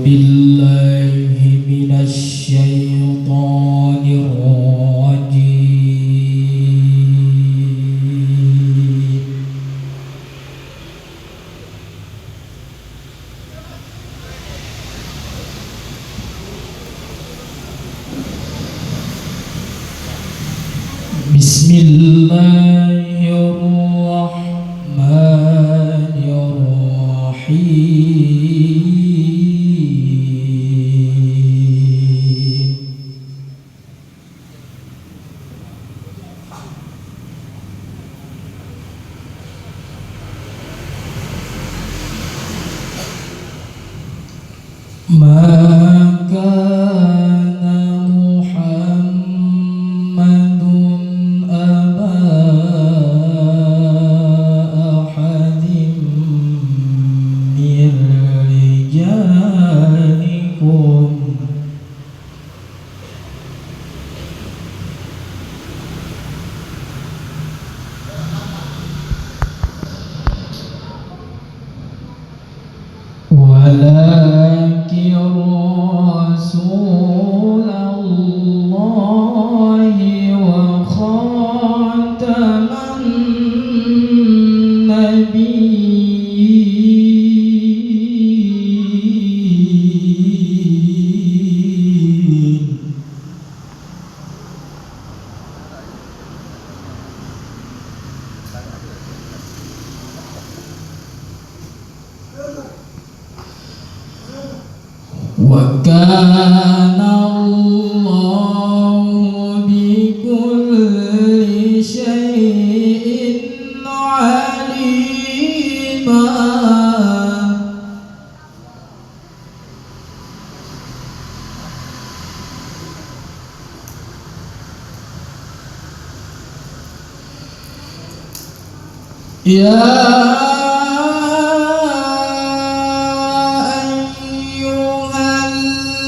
بالله من الشيطان الرجيم. بسم الله الرحمن الرحيم. ما كان محمد أبا أحد من رجالكم ولكن رسول الله وخاتم النبيين. وكان الله بكل شيء عليما. يا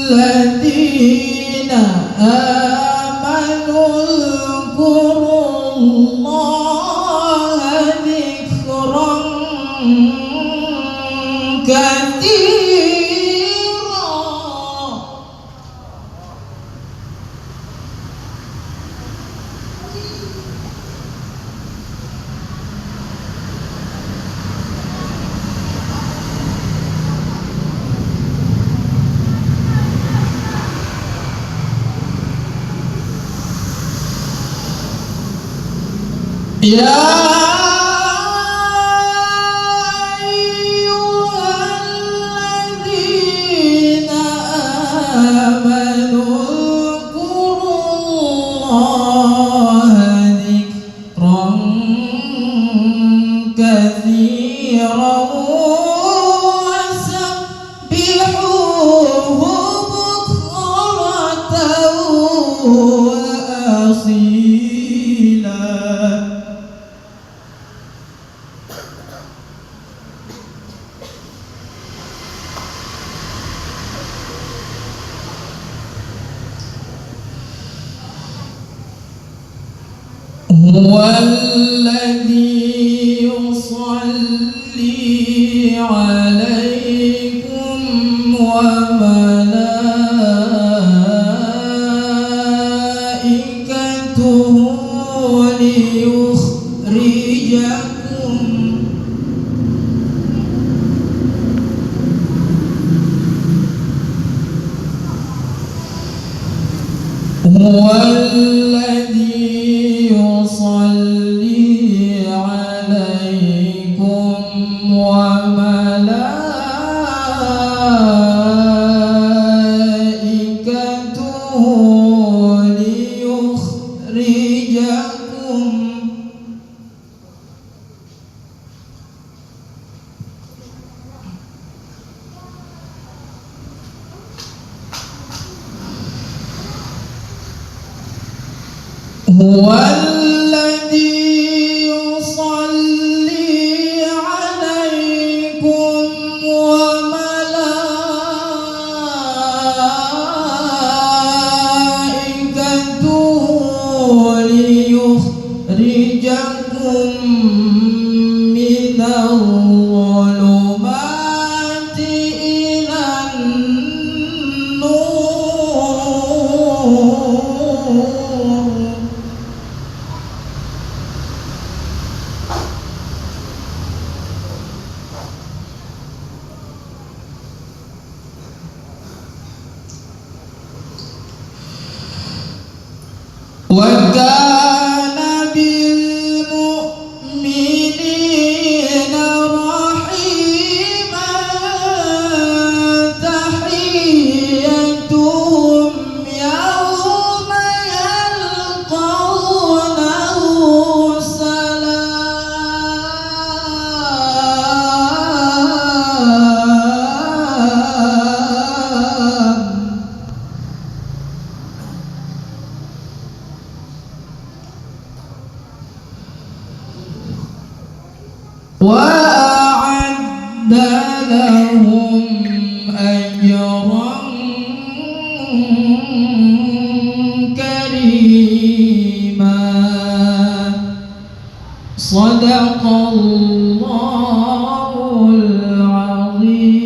الذين آمنوا اذكروا الله ذكرا كثيرا. يا أيها الذين آمنوا اذكروا الله ذكرا كثيرا وسبحوه بكرة وأصيلا. هو الذي يصلي عليكم وملائكته ليخرجكم هو الذي يصلي عليكم وملائكته ليخرجكم هو الذي يصلي عليكم وملائكته ليخرجكم من الظلمات إلى النور. وأعد لهم أجرا كريما. صدق الله العظيم.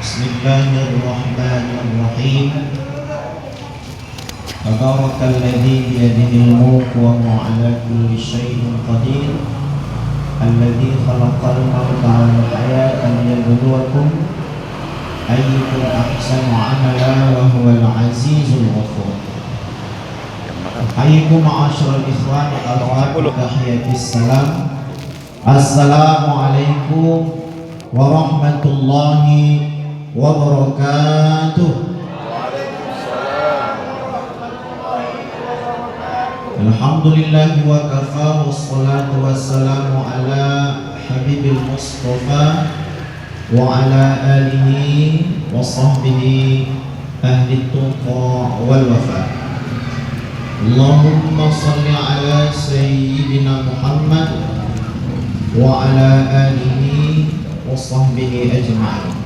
Bismillahirrahmanirrahim. Tabarakalladzi biyadihil mulku wa huwa 'ala kulli syai'in qadir. Alladzi khalaqal mauta wal hayata liyabluwakum ayyukum ahsanu 'amala wa huwal 'azizul ghafur. Ayyukum ma'asyiral ikhwan arfa'at tahiyatis salam. Assalamualaikum warahmatullahi wabarakatuh. Alhamdulillahi wa kafa, wassalatu wassalamu ala habibil mustafa wa ala alihi wa sahbihi ahli tuqa wal wafa. Allahumma salli ala sayyidina Muhammad wa ala alihi wa sahbihi ajma'in.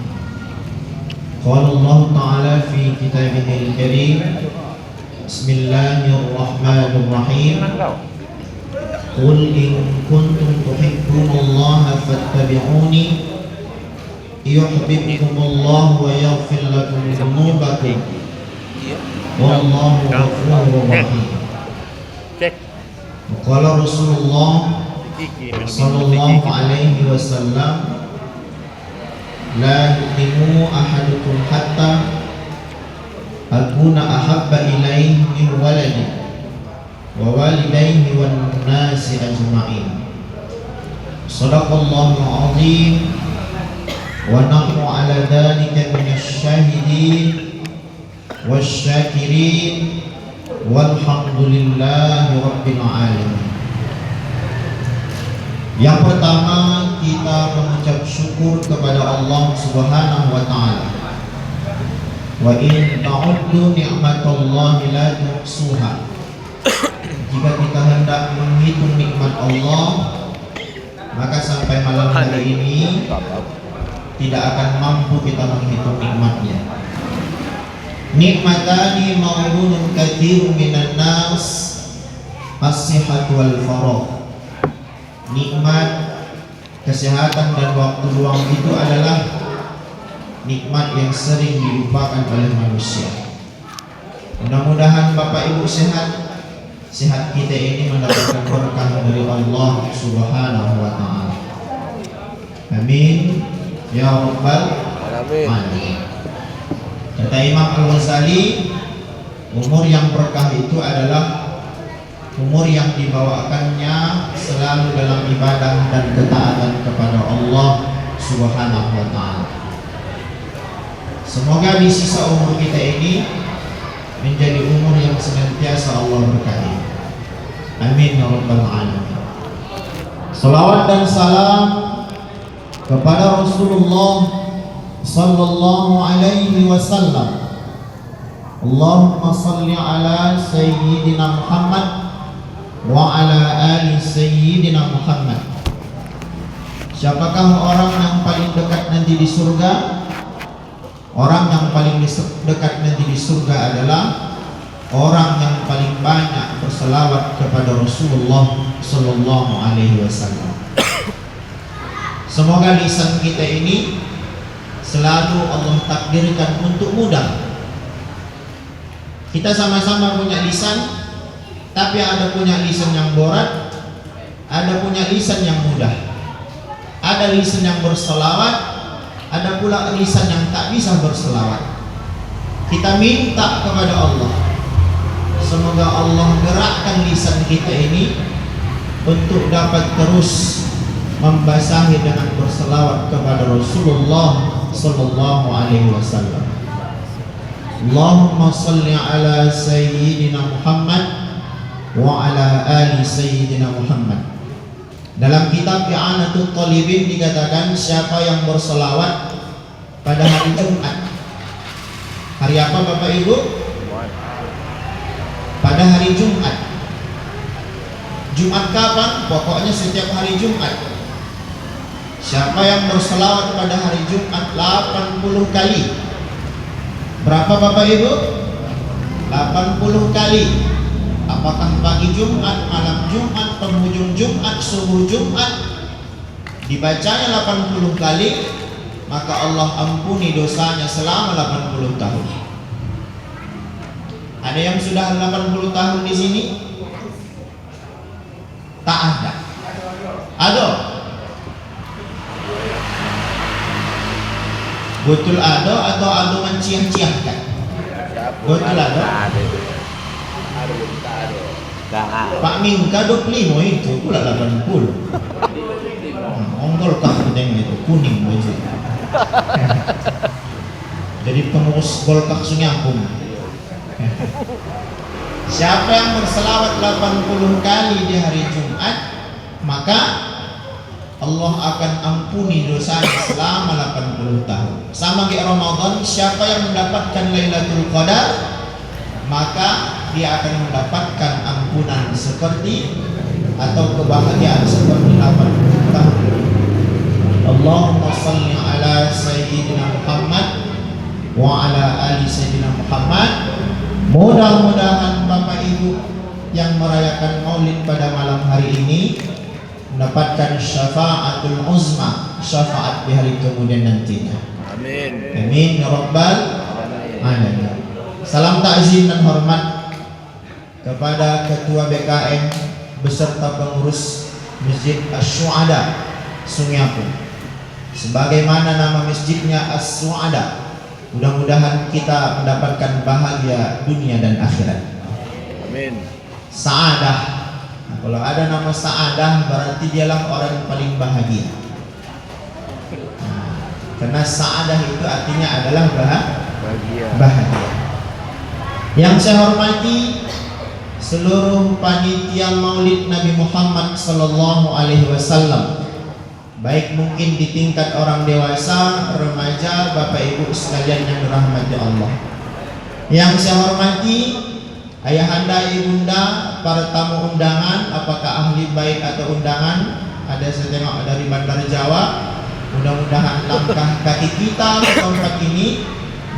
Qala Allah ta'ala fi kitabihil karim, Bismillahirrahmanirrahim. Qul in kuntum tuhibbunallaha fattabi'uni yuhibbukumullahu wa yaghfir lakum dhunubakum wallahu ghafurur rahim. Qala Rasulullah sallallahu alaihi wasallam, la yu'minu ahadukum hatta akuna ahabba ilaihi min waladi wa walidayhi wan nasi ajma'in. Shadaqallahul azim wa nahnu ala dhalika minasy syahidin wasyakirin walhamdulillahi rabbil alamin. Yang pertama, kita mengucap syukur kepada Allah Subhanahu wa taala. Wa in ta'uddu ni'matallahi la tuhsuha. Jika kita hendak menghitung nikmat Allah, maka sampai malam hari ini tidak akan mampu kita menghitung nikmatnya. Nikmatani mawdunun katsirun minan nas, as-sihhat wal faragh. Nikmat kesehatan dan waktu luang itu adalah nikmat yang sering dilupakan oleh manusia. Mudah-mudahan Bapak Ibu sehat kita ini mendapatkan berkah dari Allah Subhanahu wa taala. Amin ya rabbal alamin. Kata Imam Al-Ghazali, umur yang berkah itu adalah umur yang dibawakannya selalu dalam ibadah dan ketaatan kepada Allah Subhanahu wa taala. Semoga di sisa umur kita ini menjadi umur yang senantiasa Allah berkahi. Amin ya rabbal alamin. Salawat dan salam kepada Rasulullah sallallahu alaihi wasallam. Allahumma salli ala sayyidina Muhammad wa ala ali sayyidina Muhammad. Siapakah orang yang paling dekat nanti di surga? Orang yang paling dekat nanti di surga adalah orang yang paling banyak berselawat kepada Rasulullah sallallahu alaihi wasallam. Semoga lisan kita ini selalu Allah takdirkan untuk mudah. Kita sama-sama punya lisan, tapi ada punya lisan yang berat, ada punya lisan yang mudah. Ada lisan yang berselawat, ada pula lisan yang tak bisa berselawat. Kita minta kepada Allah, semoga Allah gerakkan lisan kita ini untuk dapat terus membasahi dengan berselawat kepada Rasulullah sallallahu alaihi wasallam. Allahumma salli ala sayyidina Muhammad wa ala ali sayyidina Muhammad. Dalam kitab I'anatul Talibin dikatakan, siapa yang berselawat pada hari Jumat. Hari apa Bapak Ibu? Pada hari Jumat. Jumat kapan? Pokoknya setiap hari Jumat. Siapa yang berselawat pada hari Jumat 80 kali. Berapa Bapak Ibu? 80 kali. Apakah pagi Jumat, malam Jumat, penghujung Jumat, subuh Jumat, dibacanya 80 kali, maka Allah ampuni dosanya selama 80 tahun. Ada yang sudah 80 tahun di sini? Tak ada. Ada? Betul ada atau ada menciah-ciahkan? Betul ada? Pak Mingka 25 itu pula 80. Onggol kah itu kuning baju. Jadi pengurus Golkar Sunyampung. Siapa yang berselawat 80 kali di hari Jumat, maka Allah akan ampuni dosanya selama 80 tahun. Sama kayak Ramadan, siapa yang mendapatkan Lailatul Qadar, maka dia akan mendapatkan ampunan seperti atau kebahagiaan seperti 80 tahun. Allahumma salli ala Sayyidina Muhammad wa ala ali Sayyidina Muhammad. Mudah-mudahan Bapak Ibu yang merayakan Maulid pada malam hari ini mendapatkan syafaatul uzma, syafaat di hari kemudian nantinya. Amin. Amin ya rabbal alamin. Salam takzim dan hormat kepada Ketua BKM beserta pengurus Masjid Asy-Syuhada Sunyampung. Sebagaimana nama masjidnya As-Syuhada, mudah-mudahan kita mendapatkan bahagia dunia dan akhirat. Amin. Sa'adah. Nah, kalau ada nama Sa'adah berarti dialah orang yang paling bahagia. Nah, karena Sa'adah itu artinya adalah bahagia. Yang saya hormati seluruh panitia Maulid Nabi Muhammad sallallahu alaihi wasallam, baik mungkin di tingkat orang dewasa, remaja, Bapak Ibu sekalian yang dirahmati Allah. Yang saya hormati ayahanda, ibunda, para tamu undangan, apakah ahli baik atau undangan, ada saya tengok dari Bandar Jawa. Mudah-mudahan langkah kaki kita ke tempat ini,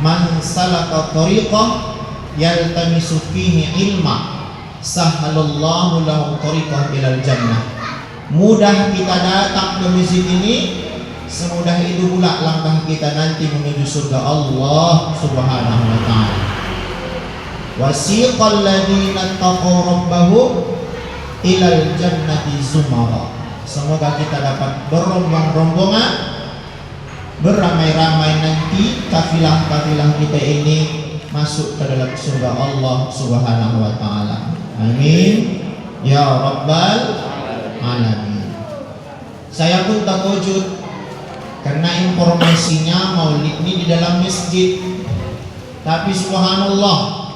man salaka tariqah yaltamisu fihi ilma sahhalallahu lahu tariqah ilal jannah. Mudah kita datang ke masjid ini, semudah itu pula langkah kita nanti menuju surga Allah Subhanahu wa taala. Wasiqal ladzina taqaw rabbahum ilal jannati zumara. Semoga kita dapat berombong-rombongan, beramai-ramai nanti kafilah-kafilah kita ini masuk ke dalam surga Allah Subhanahu wa taala. Amin ya rabbal alamin. Saya pun tak wujud karena informasinya Maulid ini di dalam masjid, tapi subhanallah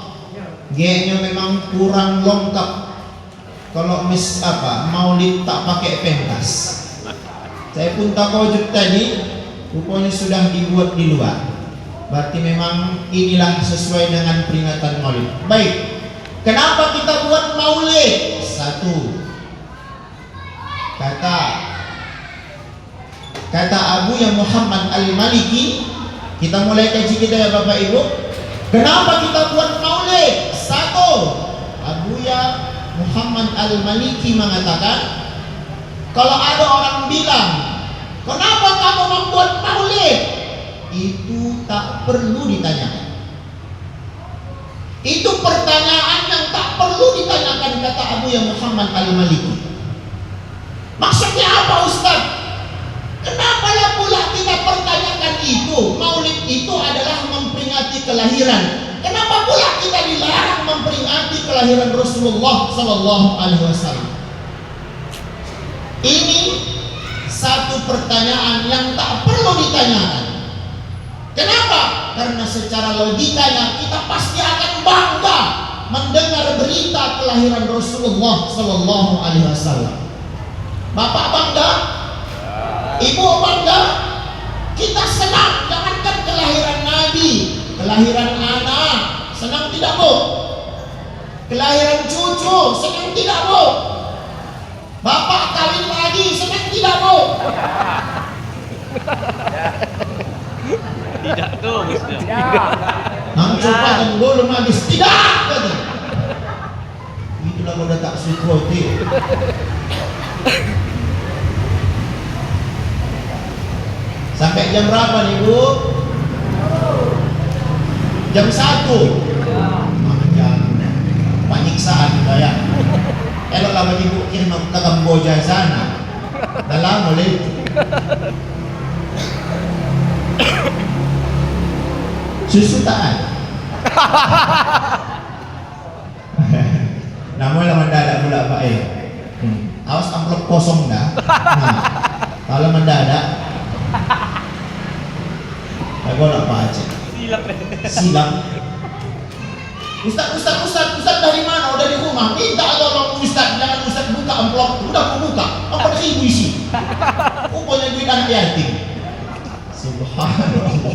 G-nya memang kurang lengkap. Kalau Maulid tak pakai pentas. Saya pun tak wujud tadi, rupanya sudah dibuat di luar. Berarti memang inilah sesuai dengan peringatan Maulid. Baik, kenapa kita buat Maulid? Satu, kata Abu Ya Muhammad Al-Maliki. Kita mulai kaji kita ya Bapak Ibu. Kenapa kita buat Maulid? Satu, Abu Ya Muhammad Al-Maliki mengatakan, kalau ada orang bilang, kenapa kamu membuat Maulid? Itu tak perlu ditanyakan. Itu pertanyaan yang tak perlu ditanyakan, kata Abu Ya Muhammad Al-Maliki. Maksudnya apa Ustaz? Kenapa pula kita pertanyakan itu? Maulid itu adalah memperingati kelahiran. Kenapa pula kita dilarang memperingati kelahiran Rasulullah sallallahu alaihi wasallam? Ini satu pertanyaan yang tak perlu ditanyakan. Kenapa? Karena secara logikanya kita pasti akan bangga mendengar berita kelahiran Rasulullah sallallahu alaihi wasallam. Bapak bangga, ibu bangga, kita senang. Jangankan kelahiran Nabi, kelahiran anak, senang tidak Bu? Kelahiran cucu, senang tidak Bu? Bapak kawin lagi, senang tidak Bu? Tidak tuh, Nang coba dan belum habis, tidak kata. Itulah udah tak suka itu. Sampai jam berapa nih Bu? Jam 1. Jam penyiksaan saya. Kalau lama Ibu kirim ke Kamboja sana, dalam boleh. Susu tak ada. Namanya mendadak pula Pak Awas amplop kosong dah. Nah, kalau mendadak aku nak Pak Aceh. Silang. Ustaz dari mana? Dari rumah. Minta tolong Ustaz, jangan Ustaz buka amplop. Udah aku buka. Apa sih ibu isi? Rupanya duit anak yatim. Subhanallah.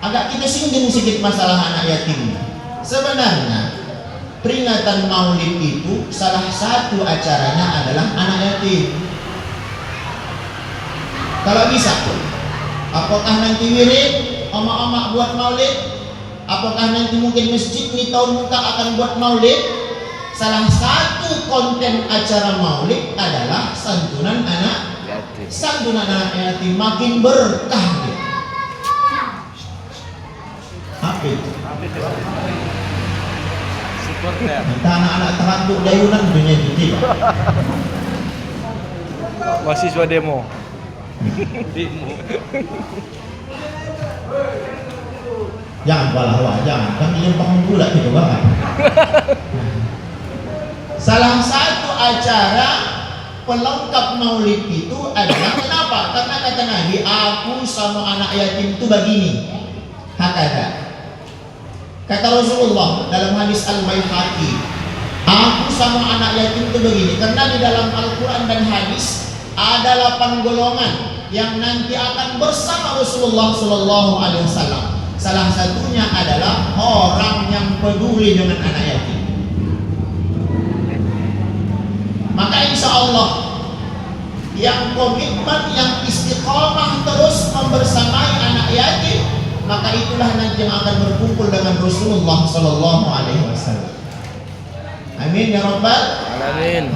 Agak kita singgung sedikit masalah anak yatim. Sebenarnya peringatan Maulid itu salah satu acaranya adalah anak yatim. Kalau bisa, apakah nanti wirid omak-omak buat Maulid? Apakah nanti mungkin masjid ini tahun muka akan buat Maulid? Salah satu konten acara Maulid adalah santunan anak yatim. Santunan anak yatim makin berkah. Apa itu? Kita anak-anak teranduk dayunan dunia itu tidak. Mahasiswa demo. Jangan balahwa, jangan. Kami yang bangun pula gitu banget. Salah satu acara pelengkap Maulid itu adalah kenapa? Karena kata Nabi, aku sama anak yatim itu begini. Hakada. Kata Rasulullah dalam hadis Al-Baihaqi, aku sama anak yatim itu begini. Karena di dalam Al-Quran dan hadis ada 8 golongan yang nanti akan bersama Rasulullah Sallallahu Alaihi Wasallam. Salah satunya adalah orang yang peduli dengan anak yatim. Maka insya Allah yang komitmen, yang istiqomah terus membersamai anak yatim, maka itulah nanti yang akan berkumpul dengan Rasulullah Sallallahu Alaihi Wasallam. Amin ya Rabbal Alamin.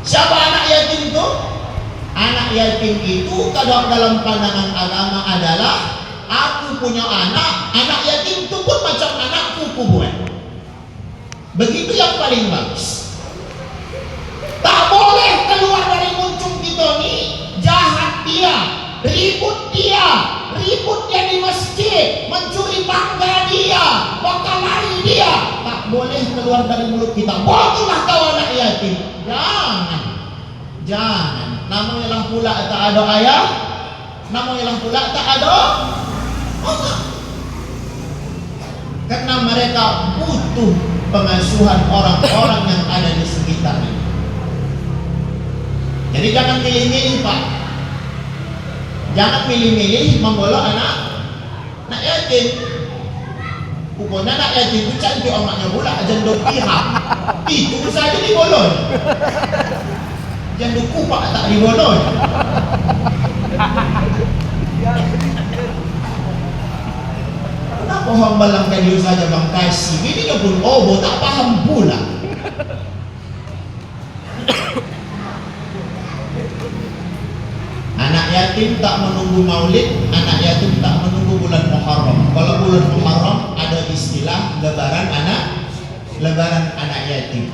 Siapa anak yatim itu? Anak yatim itu kalau dalam pandangan agama adalah aku punya anak yatim itu pun macam anakku kubuat. Begitu yang paling bagus. Tak boleh keluar dari muncung kita ni jahat dia, ribut dia di masjid, mencuri bangga dia, bakalahi dia. Tak boleh keluar dari mulut kita. Bagilah kau anak yatim. Jangan. Namanya lah pula tak ada ayah, namanya lah pula tak ada anak. Karena mereka butuh pengasuhan orang-orang yang ada di sekitarnya. Jadi jangan milih-milih Pak. Jangan milih-milih menggolok anak yatim. Pokoknya anak yatim itu cantik omaknya pula, jendok pihak. Itu saja dibolon. Jendok kupak tak dibolon. Kenapa hamba langkah dia saja bang kasih? Ini pun obo tak paham pula. Anak yatim tak menunggu Maulid, anak yatim tak menunggu bulan Muharram. Kalau bulan Muharram ada istilah lebaran anak yatim.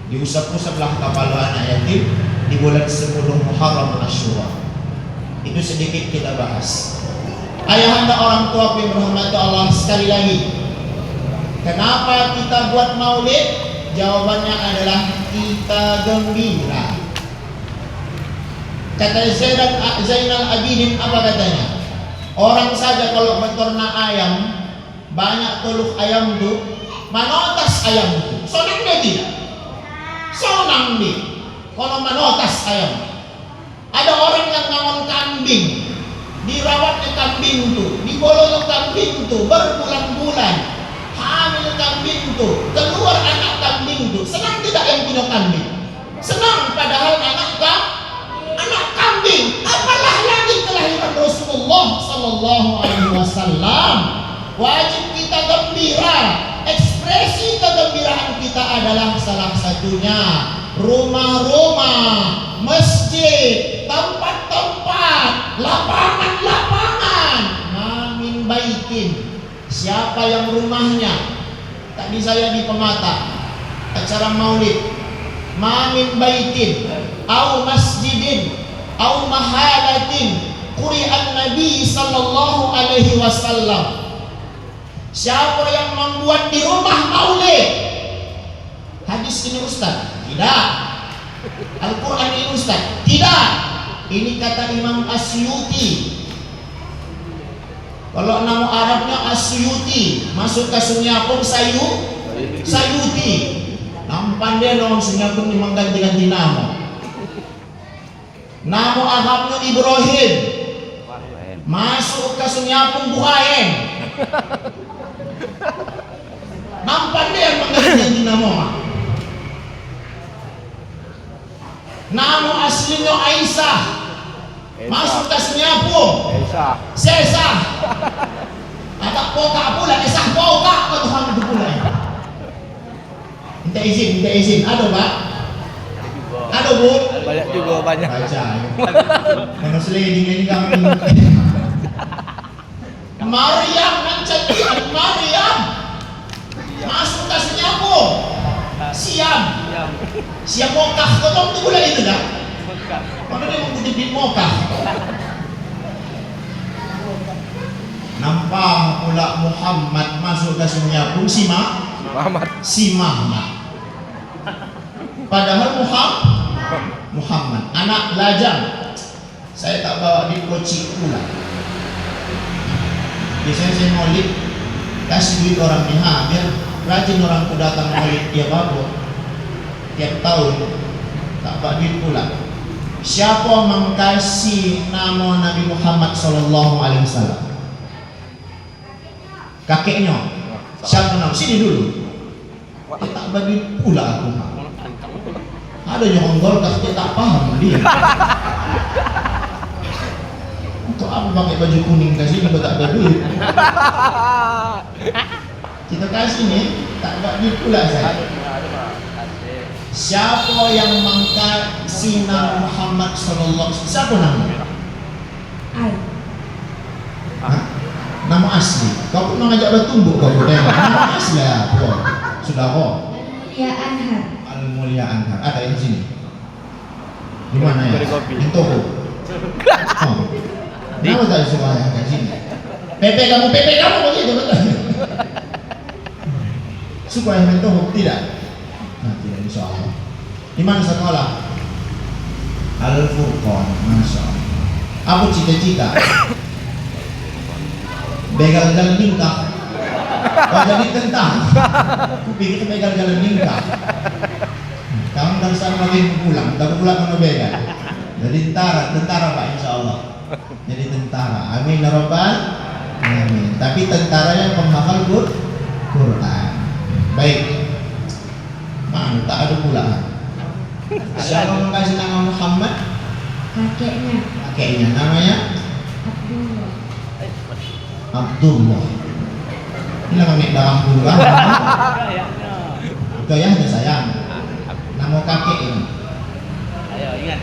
Diusap-usaplah kepala anak yatim di bulan 10 Muharram Asyura. Itu sedikit kita bahas. Ayahanda orang tua yang berhormati Allah, sekali lagi, kenapa kita buat Maulid? Jawabannya adalah kita gembira. Kata Zainal Abidin apa katanya? Orang saja kalau beternak ayam, banyak teluk ayam itu, manotas ayam itu. Sonang dia tidak? Sonang dia. Kalau manotas ayam. Ada orang yang ngawal kambing, dirawatnya kambing itu, dibolong kambing itu berbulan-bulan, hamil kambing itu, keluar anak kambing itu. Senang tidak yang punya kambing? Senang, padahal anak kambing. Apalah lagi kelahiran Rasulullah Sallallahu Alaihi Wasallam. Wajib kita gembira. Ekspresi kegembiraan kita adalah salah satunya rumah-rumah, masjid, tempat-tempat, lapangan-lapangan. Amin baitin. Siapa yang rumahnya? Tadi saya di Pemata acara Maulid. Mamin baitin au masjidin au mahalatin quri'an Nabi Sallallahu Alaihi Wasallam. Siapa yang membuat di rumah maulid? Hadis ini Ustaz? Tidak. Al-Quran ini Ustaz? Tidak. Ini kata Imam Asyuti. Kalau nama Arabnya Asyuti, masuk ke Sunyapung Sayuti. Nampan dia dong Sunyapung ni mengganti-ganti nama. Nama Arabnya Ibrahim, masuk ke Sunyapung Buhaen. Nampan dia yang mengganti-ganti nama. Nama aslinya Aisyah, masuk ke Sunyapung Sesah. Ada poka pula, Esah poka ke Tuhan itu pula. Minta izin. Ada Pak? Ada Bu? Banyak juga, banyak. Baca. Kalau seliding kami. Maryam mencetian Maryam. Masuk ke Sunyapung. Siam mokah. Kau tahu itu pula itu dah? Mana dia mengutip di mokah? Nampak pula Muhammad masuk ke Sunyapung si Muhammad. Padahal Muhammad anak lajang. Saya tak bawa di koci pula. Biasanya saya maulid kasih duit orang ni, biar rajin orang tu datang maulid tiap tahun. Tak bawa duit pula. Siapa mengkasih nama Nabi Muhammad SAW? Kakeknya. Siapa nama? Sini dulu. Tak bagi pula aku. Ada yang onggol dia tak paham dia. Untuk apa pakai baju kuning kasih kalau tak ada duit? Kita kasih nih, tak bagi pula saya. Siapa yang mengkasih Nabi Muhammad sallallahu alaihi wasallam? Siapa namanya? Nama asli. Kau pun mengajak orang tumbuk kau pun nama asli apa? Sudah kok. Al-Mulia Anhar. Ada yang sini. Di mana ya? Di toko. Oh. Kenapa tak suka yang kat sini? Pepe kamu begitu betul. Suka yang main toko tidak? Nah, tidak insyaallah. Di mana sekolah? Al-Furqan, masya Allah. Apa cita-cita? Begal jalan tingkah. Kau jadi tentang. Aku pikir begal jalan tingkah. Kamu dari sana lagi pulang, tapi pulang sama begal. Jadi tentara Pak, insya Allah. Jadi tentara. Amin ya Rabbal Alamin. Tapi tentara yang penghafal Quran. Baik. Mana tak ada pula. Siapa mengkasih nama Muhammad? Kakeknya namanya Abdullah. Ini namanya darah pula. Gayanya sayang. Nama kakek ini. Ayo ingat.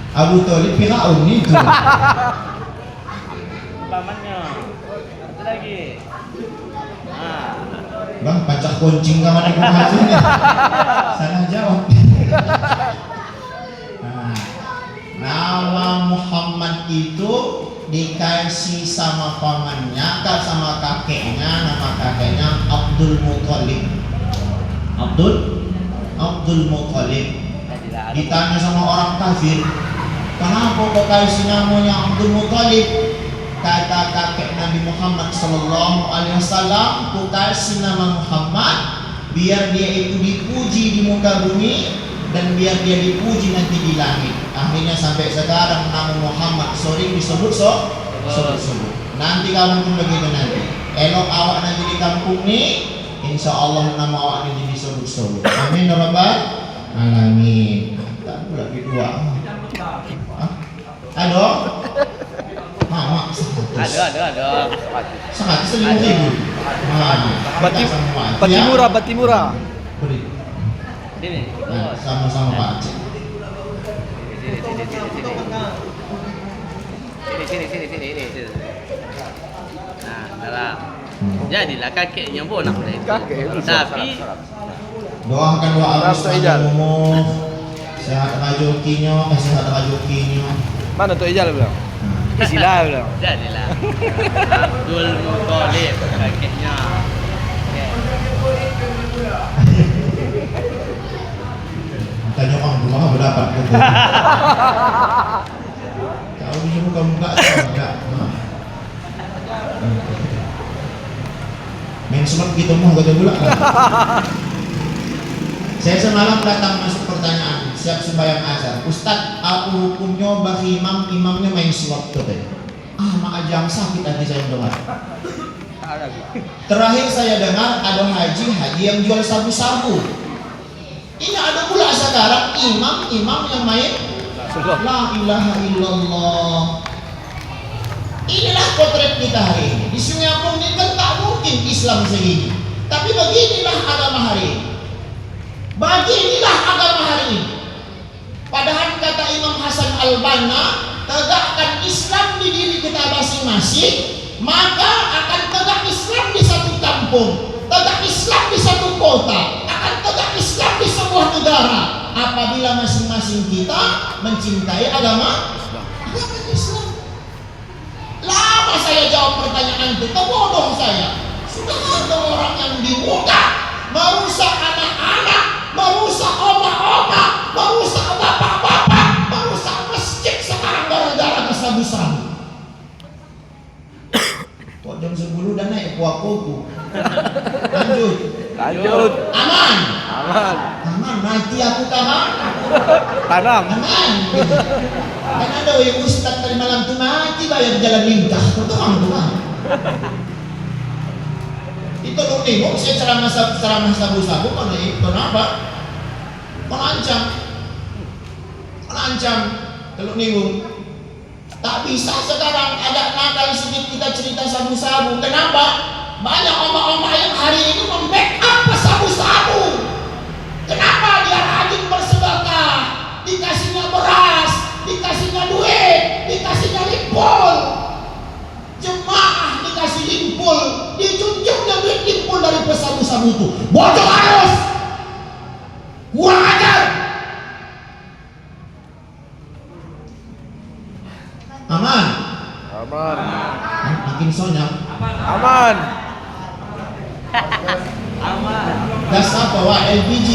Abu Thalib Firaun itu. Pamannya. Satu lagi. Bang, pacak kuncing kamar ibu masuk nih. Salah jawab. Nama Muhammad itu dikasih sama pamannya, sama kakeknya. Nama kakeknya Abdul Muthalib. Abdul Muthalib. Ditanya sama orang kafir, kenapa kau kasih namanya Abdul Muthalib? Kata kakek Nabi Muhammad sallallahu alaihi wasallam, ku kasih nama Muhammad biar dia itu dipuji di muka bumi dan biar dia dipuji nanti di langit. Akhirnya sampai sekarang nama Muhammad sering disebut sebut. Nanti kamu pun begitu nanti. Elok awak nanti di kampung nih, insya Allah nama awak nanti disebut. Amin ya Rabbal Alamin. Tak pula kedua. Ada? Mak, Ada. 150.000. Bati murah. Beri. Sini. Nah, sama-sama Pak Aceh. Sini. Nah, dalam. Jadilah kakeknya pun nak boleh. Tapi Doakan doa Rasto Ijal. sehat rezekinya. Mana Tok Ijal bilang? Istilah bilang. Jadilah Abdul Muthalib kakeknya. Tanya orang rumah berdapat gitu. Kau bisa muka-muka enggak. Main sulam gitu mau kata pula. Saya semalam datang masuk pertanyaan, siap sembahyang azan. Ustadz, apa hukumnya bagi imamnya main sulap tuh tadi? Mak ajang sakit hati saya dengar. Terakhir saya dengar ada haji yang jual sabu-sabu. Ini ada pula sekarang imam yang main la ilaha illallah. Inilah potret kita hari ini. Di Sungai Ampung ini kan tak mungkin Islam segini. Tapi beginilah agama hari ini. Beginilah agama hari ini. Padahal kata Imam Hasan Al-Banna, tegakkan Islam di diri kita masing-masing, maka akan tegak Islam di satu kampung, tegak Islam di satu kota, akan tegak Islam di sebuah negara. Apabila masing-masing kita mencintai agama Islam. Lama saya jawab pertanyaan itu, bodoh saya. Sudah ada orang yang di muka merusak anak-anak, merusak oma-oma, merusak bapak-bapak, merusak masjid sekarang gara-gara kesabu-sabu. Kok jam 10 dan naik kuah-kuku. Lanjut. Aman. Nanti aku tanam. Aman. Kan ada ustaz tadi malam tu mati bayar jalan lintah. Tuang. Itu dong nengok saya ceramah sabu-sabu karena itu kenapa? Mengancam. Kalau nengok tak bisa sekarang ada nakal sedikit kita cerita sabu-sabu. Kenapa? Banyak oma-oma yang hari ini membackup sabu-sabu. Kenapa dia rajin bersedekah? Dikasihnya beras, dikasihnya duit, dikasihnya limpul. Jemaah dikasih limpul, dijunjungnya duit limpul dari pesabu-sabu itu. Bocor harus kurang ajar. Aman. Bikin sonya. Aman. Gas apa? Wah, LPG.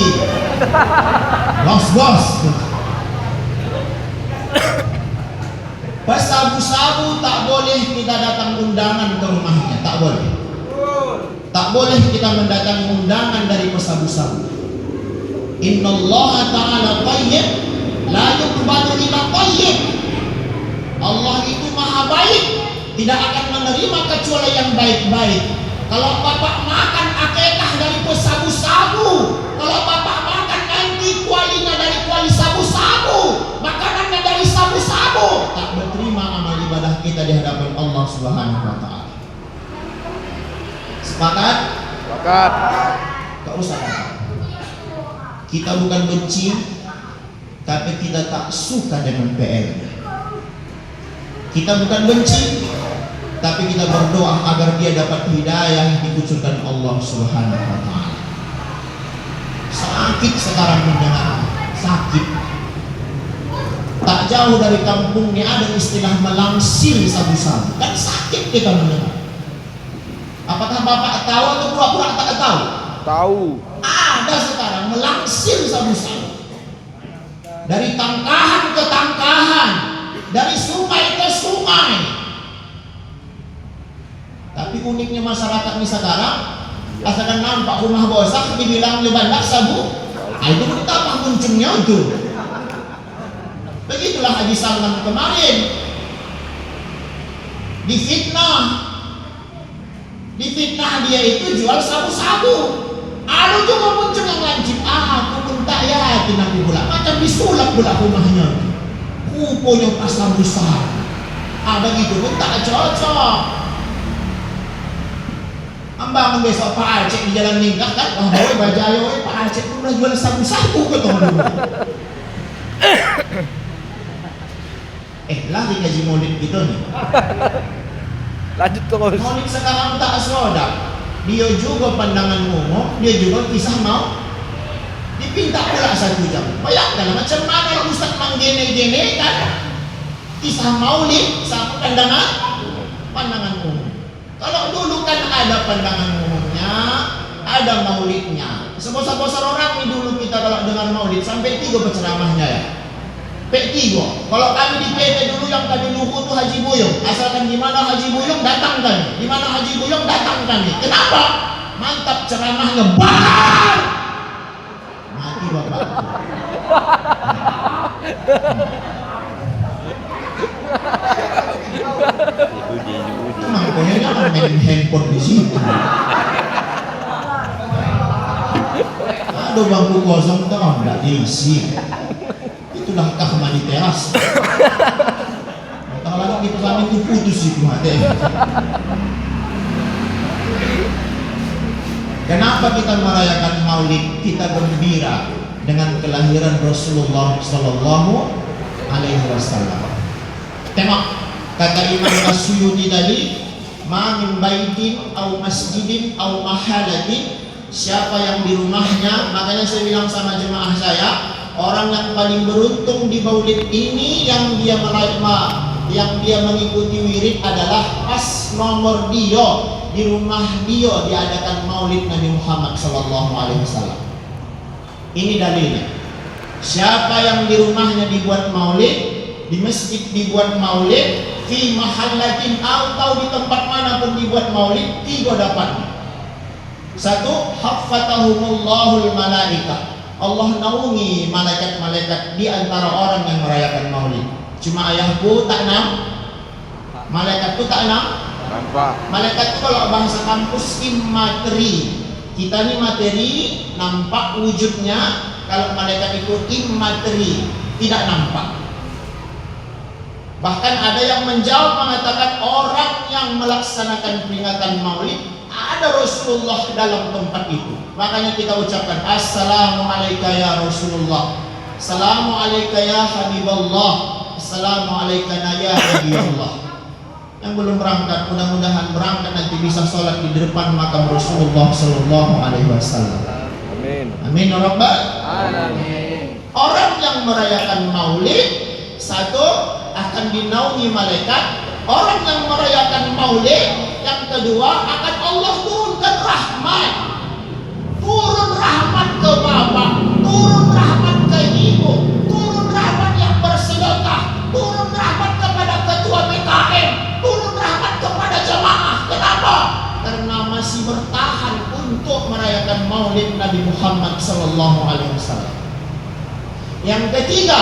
Bos. Pesabu-sabu tak boleh kita datang undangan ke rumahnya, tak boleh. Tak boleh kita mendatangi undangan dari pesabu-sabu. Innallaha ta'ala tayyib, la yuqbalu illa tayyib. Allah itu maha baik, tidak akan menerima kecuali yang baik-baik. Kalau bapak makan akikah dari pesabu-sabu, kalau bapak makan nanti kualinya dari kuali sabu-sabu, makanannya dari sabu-sabu, tak berterima amal ibadah kita di hadapan Allah Subhanahu wa taala. Sepakat? Tak usah kata. Kita bukan benci, tapi kita tak suka dengan PL. Kita bukan benci, tapi kita berdoa agar dia dapat hidayah yang dikucurkan Allah Subhanahu wa taala. Sakit sekarang mendengar, sakit. Tak jauh dari kampung ini ada istilah melangsir sabu-sabu. Kan sakit kita mendengar. Apakah Bapak tahu atau pura-pura tak tahu? Tahu. Ada sekarang melangsir sabu-sabu. Dari tangkahan ke tangkahan, dari sungai ke sungai. Tapi uniknya masyarakat ini sekarang, asalkan nampak rumah bosak dibilang lebandak sabu, itu betapa muncungnya itu. Begitulah Haji Salman kemarin difitnah dia itu jual sabu-sabu. Ada juga muncul yang lancip, aku pun tak yakin aku pula, macam disulap pula rumahnya. Kuponya pasar besar. Begitu pun tak cocok. Ambang besok Pak Aceh di jalan Ningkah kan, wah bawa bajaya, Pak Aceh itu udah jual sabu-sabu ke teman-teman. Lagi gaji maulid gitu nih. Lanjut terus. Maulid sekarang tak serodak. Dia juga pandangan umum, dia juga kisah mau dipinta pula 1 jam. Bayangkan macam mana Ustaz menggene-gene kan? kisah maulid sama pandangan umum. Kalau dulu kan ada pandangan umumnya, ada maulidnya. Sebesar-besar orang ini dulu kita kalau dengar maulid sampai 3 penceramahnya ya. P3. Kalau kami di PT dulu yang kami luhu tuh Haji Buyung. Asalkan di mana Haji Buyung datang kami. Di mana Haji Buyung datang kami. Kenapa? Mantap ceramahnya. Bakar! Mati bapak. Makanya jangan main handphone di situ. Ada bangku kosong tuh nggak diisi. Itulah kahma di teras. Entah lagi kita kami itu putus itu hati. Kenapa kita merayakan Maulid? Kita gembira dengan kelahiran Rasulullah Sallallahu Alaihi Wasallam. Tengok kata Imam Asyuyuti tadi, ma min baitin au masjidin au mahalatin, siapa yang di rumahnya, makanya saya bilang sama jemaah saya, orang yang paling beruntung di Maulid ini yang dia mengikuti wirid adalah pas nomor dia di rumah dia diadakan Maulid Nabi Muhammad sallallahu alaihi wasallam. Ini dalilnya. Siapa yang di rumahnya dibuat Maulid, di masjid dibuat Maulid, fi mahallatin atau di tempat manapun dibuat Maulid, 3 dapatnya. 1, haffatahumullahul malaikah. Allah naungi malaikat-malaikat di antara orang yang merayakan Maulid. Cuma ayahku tak malaikat itu tak malaikat itu kalau bahasa kampus immateri. Kita ini materi, nampak wujudnya. Kalau malaikat itu immateri, tidak nampak. Bahkan ada yang menjawab mengatakan orang yang melaksanakan peringatan Maulid ada Rasulullah dalam tempat itu. Makanya kita ucapkan Assalamualaikum ya Rasulullah, Assalamualaikum ya Habiballah, Assalamualaikum ya Nabiullah. Yang belum berangkat, mudah-mudahan berangkat nanti bisa sholat di depan makam Rasulullah Sallallahu Alaihi Wasallam. Amin. Amin ya Rabbal Alamin. Orang yang merayakan Maulid, 1 akan dinaungi malaikat. Orang yang merayakan Maulid, yang kedua akan Allah turunkan rahmat. Turun rahmat ke bapak, turun rahmat ke ibu, turun rahmat yang bersedekah, turun rahmat kepada ketua PKM, turun rahmat kepada jemaah. Kenapa? Karena masih bertahan untuk merayakan Maulid Nabi Muhammad sallallahu alaihi wasallam. Yang ketiga,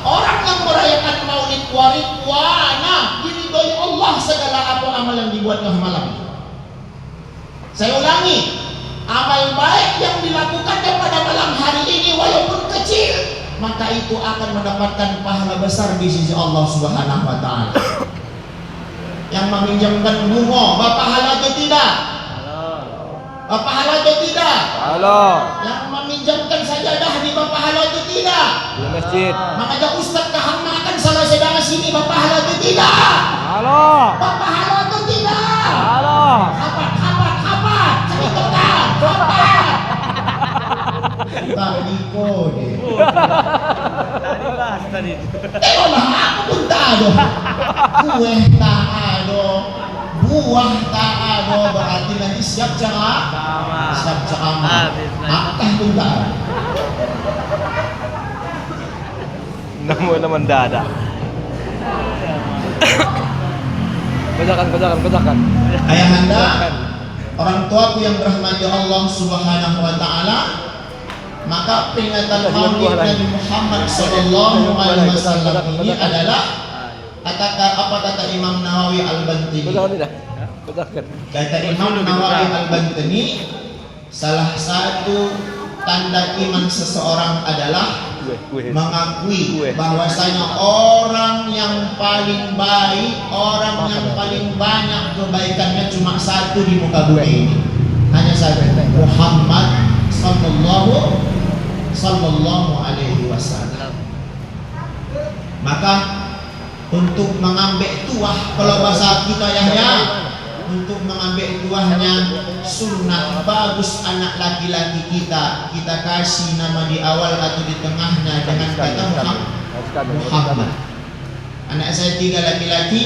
orang yang merayakan Maulid waridwana, diridhoi Allah segala apa amal yang dibuatnya malam. Saya ulangi, amal baik yang dilakukannya pada malam hari ini walaupun kecil, maka itu akan mendapatkan pahala besar di sisi Allah Subhanahu wa taala. Yang meminjamkan bunga, bapak halal atau tidak? Bapak halal atau tidak? Halal. Yang meminjamkan sajadah di bapak halal atau tidak? Di masjid. Makanya Ustaz kahamakan salah sedang sini, bapak halal atau tidak? Halal. Bapak halal atau tidak? Halal. Kapan? Ceritakan. Tadi kode. Tadi bahas tadi. Lah aku pun tak ada. Kue tak ada. Buah tak ada. Berarti nanti siap ceramah. Siap ceramah. Akah pun tak ada. Namun mendadak. Bacakan. Ayahanda, orang tuaku yang dirahmati Allah Subhanahu wa taala, maka peringatan Maulid Nabi Muhammad sallallahu alaihi wasallam ini adalah apa kata Imam Nawawi Al-Bantini. Kata Imam Nawawi Al-Bantini, salah satu tanda iman seseorang adalah mengakui bahwasanya orang yang paling baik, orang yang paling banyak kebaikannya cuma satu di muka bumi ini, hanya satu, Muhammad sallallahu alaihi wasallam. Maka untuk mengambil tuah, kalau bahasa kita Yahya, untuk mengambil tuahnya sunnah, bagus anak laki-laki kita kasih nama di awal atau di tengahnya dengan kata Muhammad. Anak saya 3 laki-laki,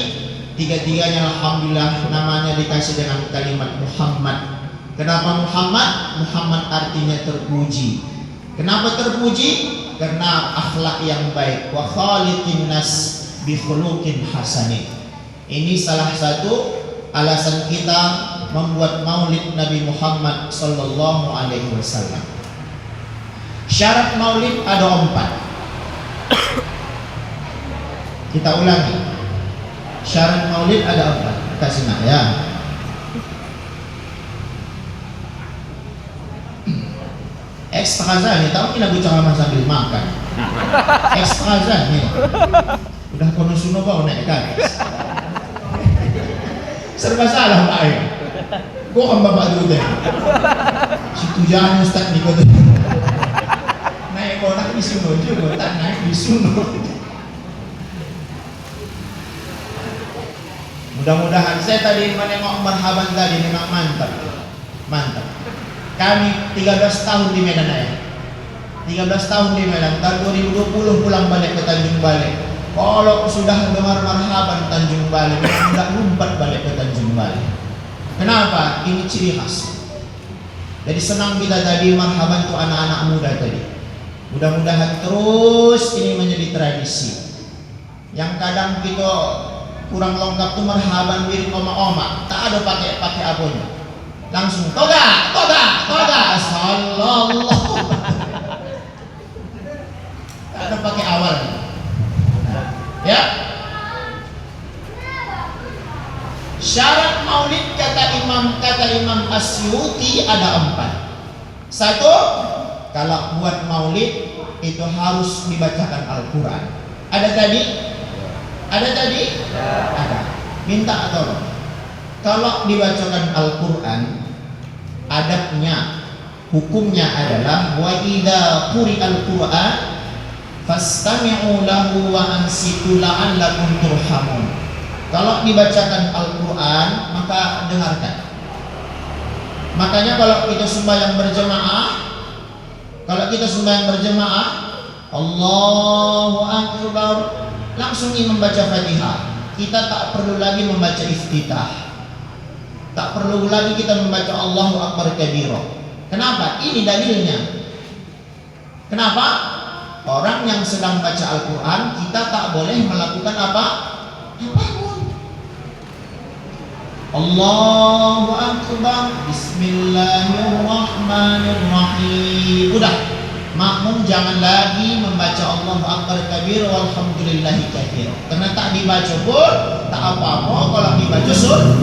3-tiganya alhamdulillah namanya dikasih dengan kalimat Muhammad. Kenapa Muhammad? Muhammad artinya terpuji. Kenapa terpuji? Karena akhlak yang baik. Wa khaliqin nas bi khuluqin hasanin. Ini salah satu alasan kita membuat maulid Nabi Muhammad sallallahu alaihi wasallam. Syarat maulid ada 4. Kita ulangi. Syarat maulid ada 4. Kita simak ya. Ekstrazan nih, tahu kita bicara sambil makan. Ekstrazan nih. Udah kono suno kau naik kan? Serba salah Pak. Gua kan bapak dulu deh. Situ jangan Ustaz nih kau. Naik konak di suno juga, tak naik di suno. Mudah-mudahan saya tadi menengok marhaban tadi memang mantap. Mantap. Kami 13 tahun di Medan ya. 13 tahun di Medan. Tahun 2020 pulang balik ke Tanjung Balai. Kalau sudah dengar marhaban Tanjung Balai, tidak lompat balik ke Tanjung Balai. Kenapa? Ini ciri khas. Jadi senang kita tadi marhaban tuh anak-anak muda tadi. Mudah-mudahan terus ini menjadi tradisi. Yang kadang kita kurang lengkap tuh marhaban wirid oma-oma. Tak ada pakai apanya. Langsung toga, sallallahu. Tak ada pakai awal. Ya. Syarat maulid kata Imam Asyuti ada 4. 1, kalau buat maulid itu harus dibacakan Al-Quran. Ada tadi? Ada. Minta tolong. Kalau dibacakan Al-Quran, adabnya, hukumnya adalah wa idza quri'al Qur'an fastami'u lahu wa ansitu la'allakum turhamun. Kalau dibacakan Al-Quran, maka dengarkan. Makanya kalau kita sembahyang berjemaah, Allahu Akbar, langsung imam baca Fatihah. Kita tak perlu lagi membaca iftitah. Tak perlu lagi kita membaca Allahu Akbar kabira. Kenapa? Ini dalilnya. Kenapa? Orang yang sedang baca Al-Quran, kita tak boleh melakukan apapun. Allahu Akbar, Bismillahirrahmanirrahim. Udah, makmum jangan lagi membaca Allahu Akbar kabir walhamdulillahi katsir. Karena tak dibaca pun tak apa-apa kalau dibaca sunnah.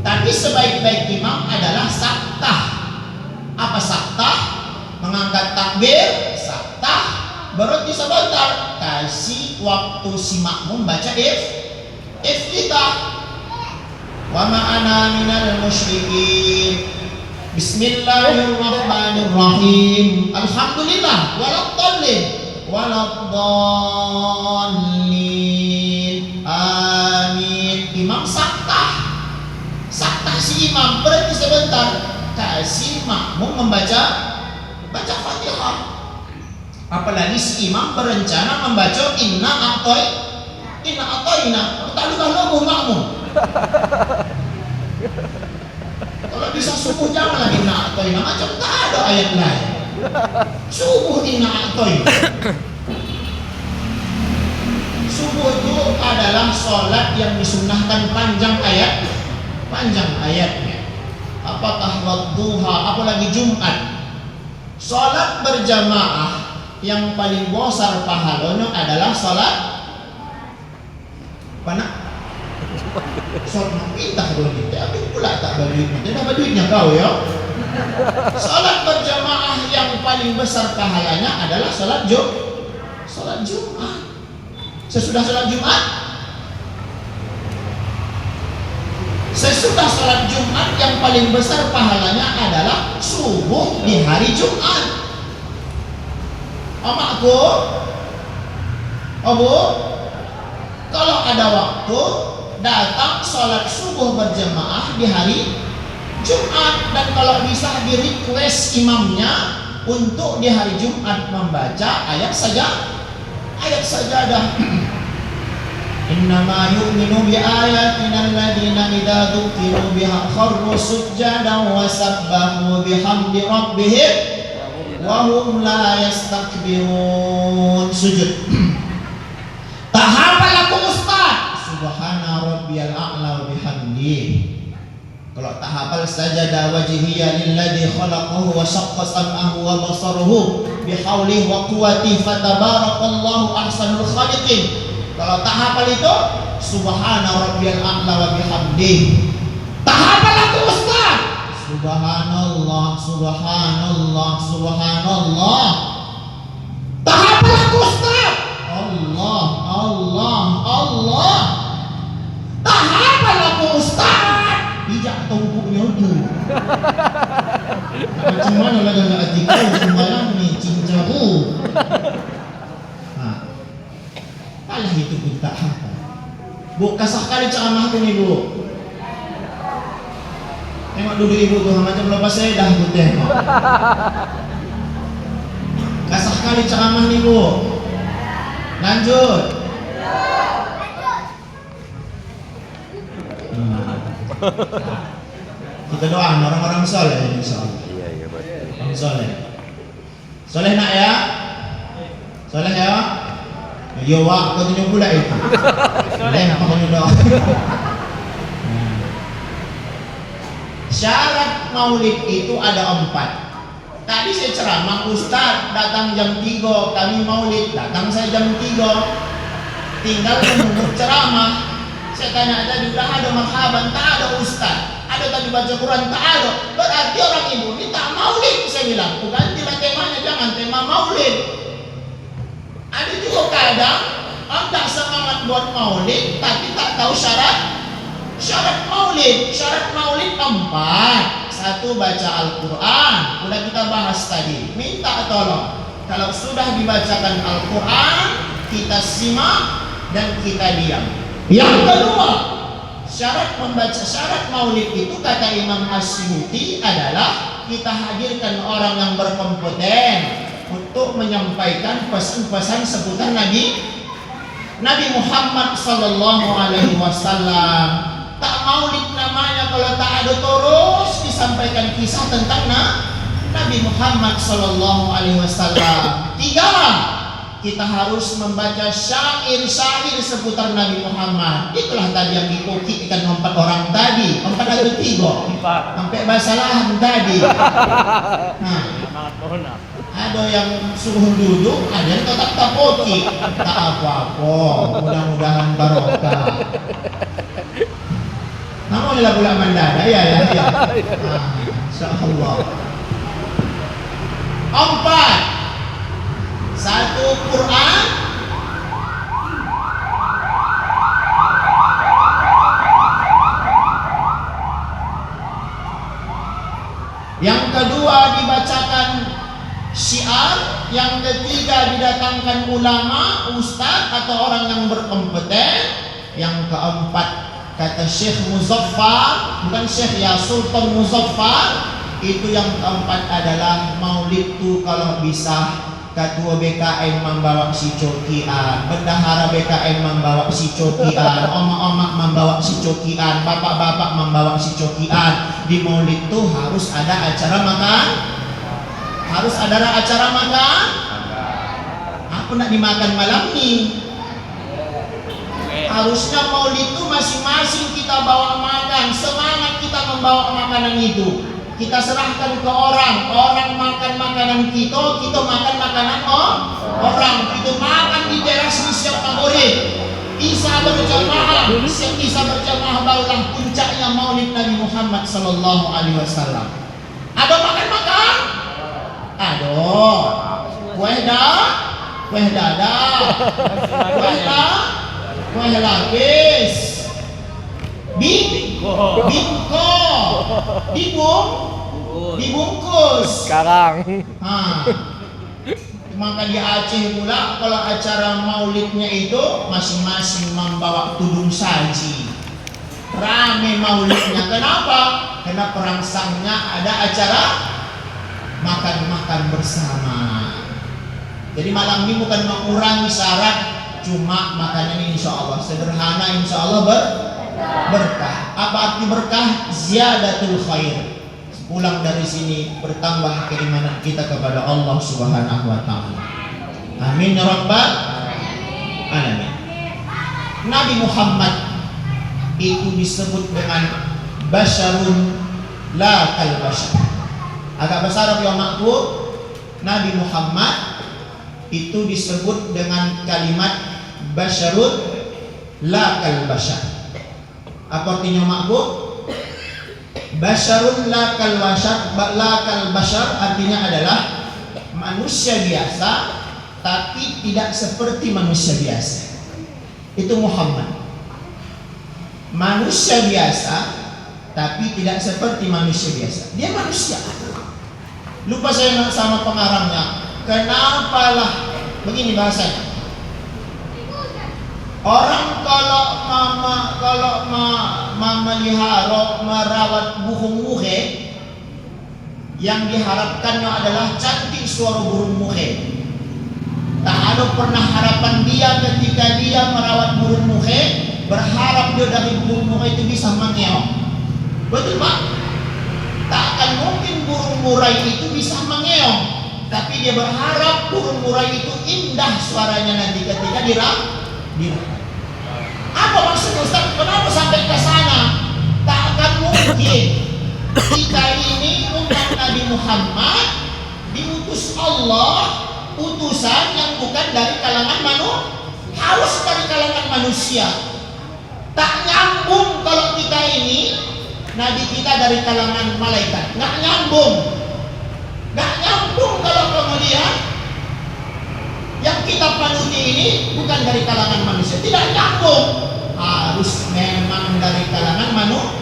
Tapi sebaik-baik imam adalah saktah. Apa saktah? Mengangkat takbir, saktah. Berhenti sebentar, kasih waktu si makmum baca iftitah. Wa ma'ana minal musyrikin. Bismillahirrahmanirrahim. Alhamdulillah. Waladdallin. Amin. Imam saktah si imam, berhenti sebentar, kasih makmum baca Fatihah. Apalagi si imam berencana membaca inna atoina, tak lupa logo makmum. Kalau bisa subuh jangan lagi inna atoina, macam tak ada ayat lain. Subuh inna atoina. Subuh itu adalah sholat yang disunnahkan panjang ayatnya. Apakah wadduha, apalagi Jumat. Sholat berjamaah yang paling besar pahalanya adalah sholat mana? Sholat minta duit, tapi pula tak berduitnya. Tidak berduitnya kau ya. Sholat berjamaah yang paling besar pahalanya adalah sholat Jumat. Sesudah sholat Jumat yang paling besar pahalanya adalah subuh di hari Jumat. Omakku, Abu, kalau ada waktu datang sholat subuh berjamaah di hari Jumat, dan kalau bisa di request imamnya untuk di hari Jumat membaca ayat ayat sajadah. Innama yu'minu bi ayatina alladziina idza dzukiru biha kharru sujjadan wa sabbahu bihamdi rabbihim wa hum la yastakbirun. Sujud. Tak hafal aku Ustaz. Subhana rabbiyal a'la wa bihamdihi. Kalau tak hafal sajada wajhiya lilladzi khalaqahu wa syaqqa sam'ahu wa basarahu bihaulihi wa quwwatihi fatabarakallahu ahsanul khaliqin. Kalau tak hafal itu subhana rabbiyal a'la wa bihamdihi. Tak hafal aku Ustaz. Subhanallah, subhanallah, subhanallah. Tak hafal aku Ustaz. Allah, Allah, Allah. Tak hafal aku Ustaz. Bijak tumpuknya itu. Macam mana lah dengan artikel sembarang ni cincahu. Alah itu pun tak hafal. Bu, kasar kali ceramah tu ni bu. Tengok duduk ibu tu macam lepas sedah tu tengok. Kasar kali ceramah ni bu. Lanjut. Kita doa orang-orang soleh insyaallah. Iya betul. Orang soleh. Soleh nak ya? Soleh ya? Yo wak kau tunjuk pula itu. Soleh apa kau doa? Syarat maulid itu ada 4. Tadi saya ceramah, Ustaz datang jam 3, kami maulid, datang saya jam 3. Tinggal menunggu ceramah. Saya tanya tadi, udah ada marhaban? Tak ada Ustaz. Ada tadi baca Quran? Tak ada. Berarti orang ibu ini tak maulid. Saya bilang, gantilah temanya, jangan tema maulid. Ada juga kadang anda semangat buat maulid, tapi tak tahu syarat maulid. Syarat maulid 4. 1, baca Al-Quran. Sudah kita bahas tadi. Minta tolong. Kalau sudah dibacakan Al-Quran, kita simak dan kita diam. Yang kedua, syarat maulid itu kata Imam Asy'uti adalah kita hadirkan orang yang berkompeten untuk menyampaikan pesan-pesan seputar Nabi Muhammad sallallahu alaihi wasallam. Tak maulid namanya kalau tak ada terus disampaikan kisah tentang Nabi Muhammad sallallahu alaihi wasallam. 3, kita harus membaca syair-syair seputar Nabi Muhammad. Itulah tadi yang dipokikkan 4 orang tadi. 4 atau 3? 4. Sampai bahasa lahan tadi. Nah, ada yang suruh duduk, ada yang tetap tak pokik. Tak apa-apa, mudah-mudahan barokah. Namanya bulan mandada, ya. Insyaallah. 4. 1, Quran. Yang kedua dibacakan syiar. Yang ketiga didatangkan ulama, ustaz atau orang yang berkompeten. Yang keempat kata Syekh Muzaffar, bukan Syekh ya, Sultan Muzaffar. Itu yang keempat adalah maulid itu kalau bisa ketua BKM membawa si cokian, bendahara BKM membawa si cokian, omak-omak membawa si cokian, bapak-bapak membawa si cokian. Di maulid itu harus ada acara makan. Harus ada acara makan. Apa nak dimakan malam ni? Harusnya maulid itu masing-masing kita bawa makan. Semangat kita membawa makanan itu. Kita serahkan ke orang makan makanan kita makan makanan orang. Kita makan di teras ni siap favorit. Isa berjamaah, Isa berjamaah barulah puncaknya maulid Nabi Muhammad sallallahu alaihi wasallam. Ada makan-makan? Ada. Kueh dada, kueh lapis, bingko, dibungkus. Sekarang. Maka di Aceh pula kalau acara maulidnya itu masing-masing membawa tudung saji. Rame maulidnya. Kenapa? Karena perangsangnya ada acara makan-makan bersama. Jadi malam ini bukan mengurangi syarat, cuma makanannya insya Allah sederhana, insya Allah berkah. Apa arti berkah? Ziyadatul khair. Pulang dari sini bertambah keimanan kita kepada Allah Subhanahu wa taala. Amin ya rabbal alamin. Nabi Muhammad itu disebut dengan basyarun la kal basyar. Agak besar ya maklum, Nabi Muhammad itu disebut dengan kalimat basyarun la kal basyar. Apa artinya maklum? Basyarun la kal basyar artinya adalah manusia biasa tapi tidak seperti manusia biasa. Itu Muhammad. Manusia biasa tapi tidak seperti manusia biasa. Dia manusia. Lupa saya sama pengarangnya. Kenapalah begini bahasanya. Orang kalau memelihara merawat burung muhe, yang diharapkannya adalah cantik suara burung muhe. Tak ada pernah harapan dia ketika dia merawat burung muhe, berharap dia dari burung muhe itu bisa mengeong. Betul Pak? Tak akan mungkin burung murai itu bisa mengeong, tapi dia berharap burung murai itu indah suaranya nanti ketika dirawat. Apa maksud Ustaz? Kenapa sampai ke sana? Tak akan mungkin. Kita ini umat Nabi Muhammad diutus Allah, utusan yang bukan dari kalangan manusia, harus dari kalangan manusia. Tak nyambung kalau kita ini Nabi kita dari kalangan malaikat. Nggak nyambung. Nggak nyambung kalau kemudian yang kita panuti ini bukan dari kalangan manusia. Tidak nyambung. Harus memang dari kalangan manusia.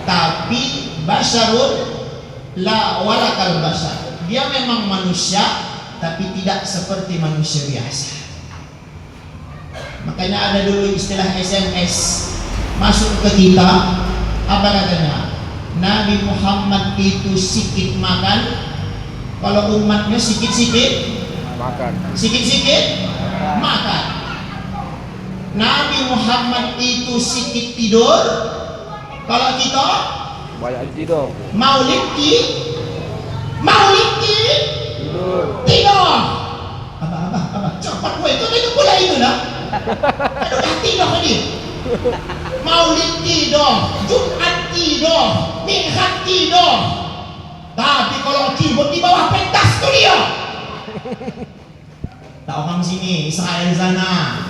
Tapi basyarun la walakal basyar. Dia memang manusia tapi tidak seperti manusia biasa. Makanya ada dulu istilah SMS masuk ke kita. Apa katanya? Nabi Muhammad itu sikit makan, kalau umatnya sikit-sikit Makan. sikit-sikit makan. Nabi Muhammad itu sikit tidur, kalau kita Banyak tidur. maulid tidur. Apa? Cepat gue itu pula itu lah. Aduh dah tidur tadi. Maulid tidur, Jumat tidur, Mi'raj tidur. Tapi kalau keyboard di bawah pentas tuh dia. Tak orang sini, Israel sana.